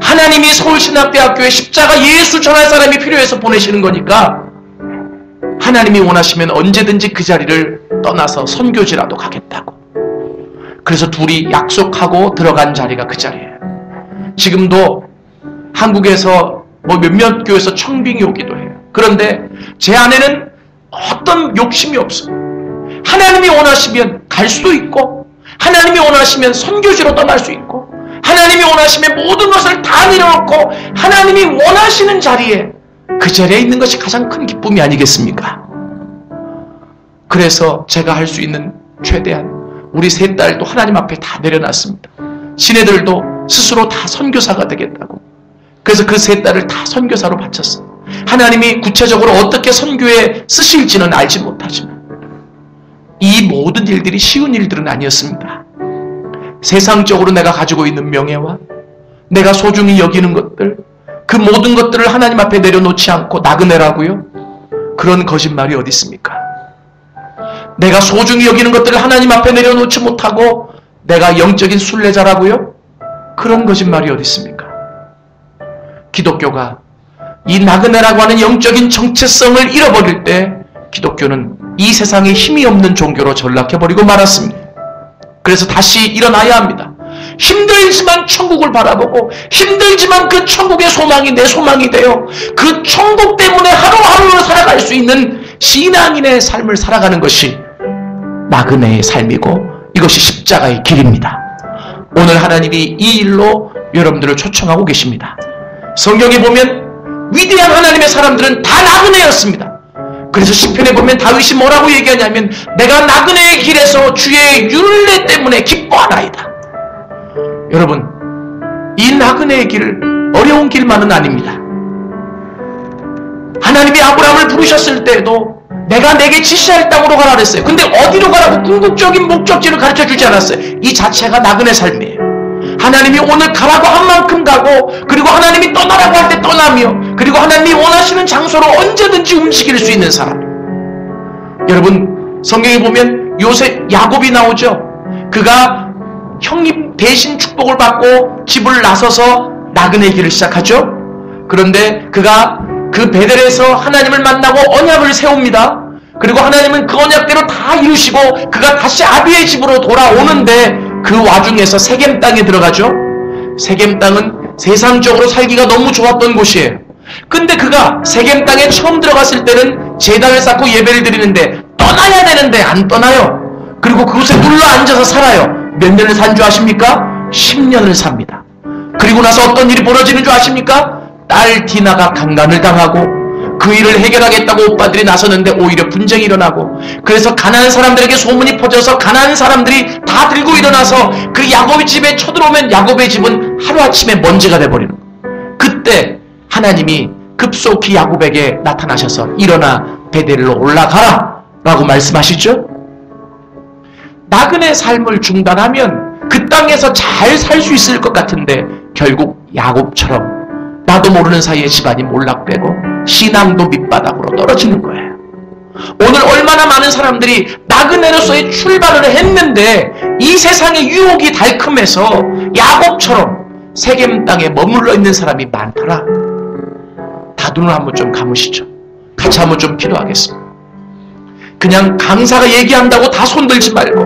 하나님이 서울신학대학교에 십자가 예수 전할 사람이 필요해서 보내시는 거니까 하나님이 원하시면 언제든지 그 자리를 떠나서 선교지라도 가겠다고. 그래서 둘이 약속하고 들어간 자리가 그 자리예요. 지금도 한국에서 몇몇 교회에서 청빙이 오기도 해요. 그런데 제 아내는 어떤 욕심이 없어요. 하나님이 원하시면 갈 수도 있고 하나님이 원하시면 선교지로 떠날 수 있고 하나님이 원하시면 모든 것을 다 내려놓고 하나님이 원하시는 자리에 그 자리에 있는 것이 가장 큰 기쁨이 아니겠습니까? 그래서 제가 할 수 있는 최대한 우리 세 딸도 하나님 앞에 다 내려놨습니다. 시내들도 스스로 다 선교사가 되겠다고. 그래서 그 세 딸을 다 선교사로 바쳤어요. 하나님이 구체적으로 어떻게 선교에 쓰실지는 알지 못하지만 이 모든 일들이 쉬운 일들은 아니었습니다. 세상적으로 내가 가지고 있는 명예와 내가 소중히 여기는 것들, 그 모든 것들을 하나님 앞에 내려놓지 않고 나그네라고요? 그런 거짓말이 어디 있습니까? 내가 소중히 여기는 것들을 하나님 앞에 내려놓지 못하고 내가 영적인 순례자라고요? 그런 거짓말이 어디 있습니까? 기독교가 이 나그네라고 하는 영적인 정체성을 잃어버릴 때 기독교는 이 세상에 힘이 없는 종교로 전락해버리고 말았습니다. 그래서 다시 일어나야 합니다. 힘들지만 천국을 바라보고 힘들지만 그 천국의 소망이 내 소망이 되어 그 천국 때문에 하루하루를 살아갈 수 있는 신앙인의 삶을 살아가는 것이 나그네의 삶이고 이것이 십자가의 길입니다. 오늘 하나님이 이 일로 여러분들을 초청하고 계십니다. 성경에 보면 위대한 하나님의 사람들은 다 나그네였습니다. 그래서 시편에 보면 다윗이 뭐라고 얘기하냐면 내가 나그네의 길에서 주의 율례 때문에 기뻐하나이다. 여러분, 이 나그네의 길 어려운 길만은 아닙니다. 하나님이 아브라함을 부르셨을 때에도 내가 내게 지시할 땅으로 가라 그랬어요. 근데 어디로 가라고 궁극적인 목적지를 가르쳐주지 않았어요. 이 자체가 나그네 삶이에요. 하나님이 오늘 가라고 한 만큼 가고 그리고 하나님이 떠나라고 할 때 떠나며 그리고 하나님이 원하시는 장소로 언제든지 움직일 수 있는 사람. 여러분, 성경에 보면 야곱이 나오죠. 그가 형님 대신 축복을 받고 집을 나서서 나그네 길을 시작하죠. 그런데 그가 그 베델에서 하나님을 만나고 언약을 세웁니다. 그리고 하나님은 그 언약대로 다 이루시고 그가 다시 아비의 집으로 돌아오는데 그 와중에서 세겜 땅에 들어가죠. 세겜 땅은 세상적으로 살기가 너무 좋았던 곳이에요. 근데 그가 세겜 땅에 처음 들어갔을 때는 제단을 쌓고 예배를 드리는데 떠나야 되는데 안 떠나요. 그리고 그곳에 눌러 앉아서 살아요. 몇 년을 산 줄 아십니까? 10년을 삽니다. 그리고 나서 어떤 일이 벌어지는 줄 아십니까? 딸 디나가 강간을 당하고 그 일을 해결하겠다고 오빠들이 나서는데 오히려 분쟁이 일어나고, 그래서 가나안 사람들에게 소문이 퍼져서 가나안 사람들이 다 들고 일어나서 그 야곱의 집에 쳐들어오면 야곱의 집은 하루아침에 먼지가 돼버리는 거예요. 그때 하나님이 급속히 야곱에게 나타나셔서 일어나 베델로 올라가라 라고 말씀하시죠. 나그네 삶을 중단하면 그 땅에서 잘 살 수 있을 것 같은데 결국 야곱처럼 나도 모르는 사이에 집안이 몰락되고 신앙도 밑바닥으로 떨어지는 거예요. 오늘 얼마나 많은 사람들이 나그네로서의 출발을 했는데 이 세상의 유혹이 달큼해서 야곱처럼 세겜 땅에 머물러 있는 사람이 많더라. 다 눈을 한번 좀 감으시죠. 같이 한번 좀 기도하겠습니다. 그냥 강사가 얘기한다고 다 손들지 말고,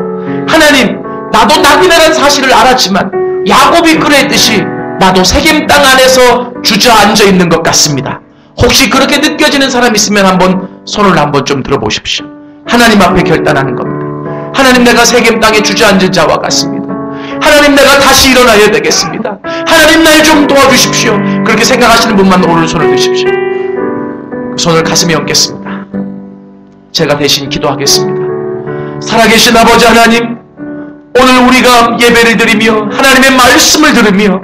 하나님, 나도 나그네라는 사실을 알았지만 야곱이 그랬듯이 나도 세겜 땅 안에서 주저앉아 있는 것 같습니다. 혹시 그렇게 느껴지는 사람 있으면 한번 손을 한번 좀 들어보십시오. 하나님 앞에 결단하는 겁니다. 하나님, 내가 세겜 땅에 주저앉은 자와 같습니다. 하나님, 내가 다시 일어나야 되겠습니다. 하나님, 날 좀 도와주십시오. 그렇게 생각하시는 분만 오른손을 드십시오. 손을 가슴에 얹겠습니다. 제가 대신 기도하겠습니다. 살아계신 아버지 하나님, 오늘 우리가 예배를 드리며 하나님의 말씀을 들으며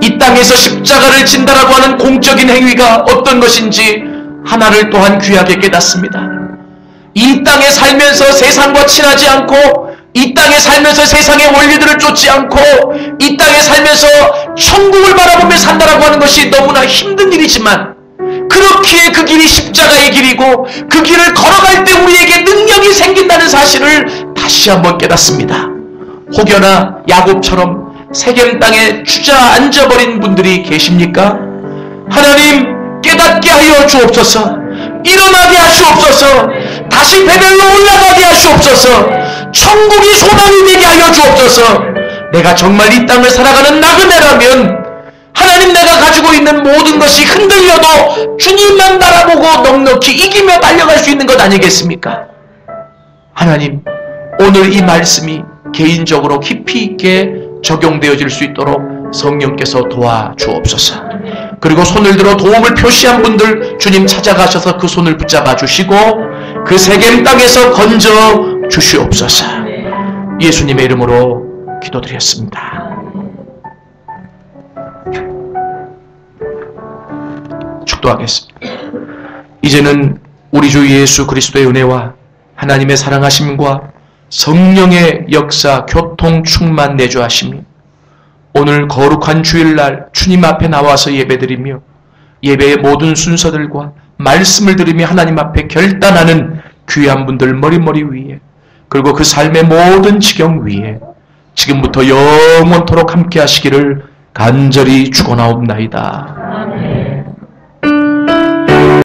이 땅에서 십자가를 진다라고 하는 공적인 행위가 어떤 것인지 하나를 또한 귀하게 깨닫습니다. 이 땅에 살면서 세상과 친하지 않고, 이 땅에 살면서 세상의 원리들을 쫓지 않고, 이 땅에 살면서 천국을 바라보며 산다라고 하는 것이 너무나 힘든 일이지만, 그렇기에 그 길이 십자가의 길이고 그 길을 걸어갈 때 우리에게 능력이 생긴다는 사실을 다시 한번 깨닫습니다. 혹여나 야곱처럼 세겜 땅에 주저앉아버린 분들이 계십니까? 하나님, 깨닫게 하여 주옵소서. 일어나게 하시옵소서. 다시 베델로 올라가게 하시옵소서. 천국이 소망이 되게 하여 주옵소서. 내가 정말 이 땅을 살아가는 나그네라면 하나님, 내가 가지고 있는 모든 것이 흔들려도 주님만 바라보고 넉넉히 이기며 달려갈 수 있는 것 아니겠습니까? 하나님, 오늘 이 말씀이 개인적으로 깊이 있게 적용되어질 수 있도록 성령께서 도와주옵소서. 그리고 손을 들어 도움을 표시한 분들 주님 찾아가셔서 그 손을 붙잡아 주시고 그 세겜 땅에서 건져 주시옵소서. 예수님의 이름으로 기도드렸습니다. 축도하겠습니다. 이제는 우리 주 예수 그리스도의 은혜와 하나님의 사랑하심과 성령의 역사, 교통, 충만, 내주하심이 오늘 거룩한 주일날 주님 앞에 나와서 예배드리며 예배의 모든 순서들과 말씀을 들으며 하나님 앞에 결단하는 귀한 분들 머리머리 위에, 그리고 그 삶의 모든 지경 위에 지금부터 영원토록 함께 하시기를 간절히 축원하옵나이다.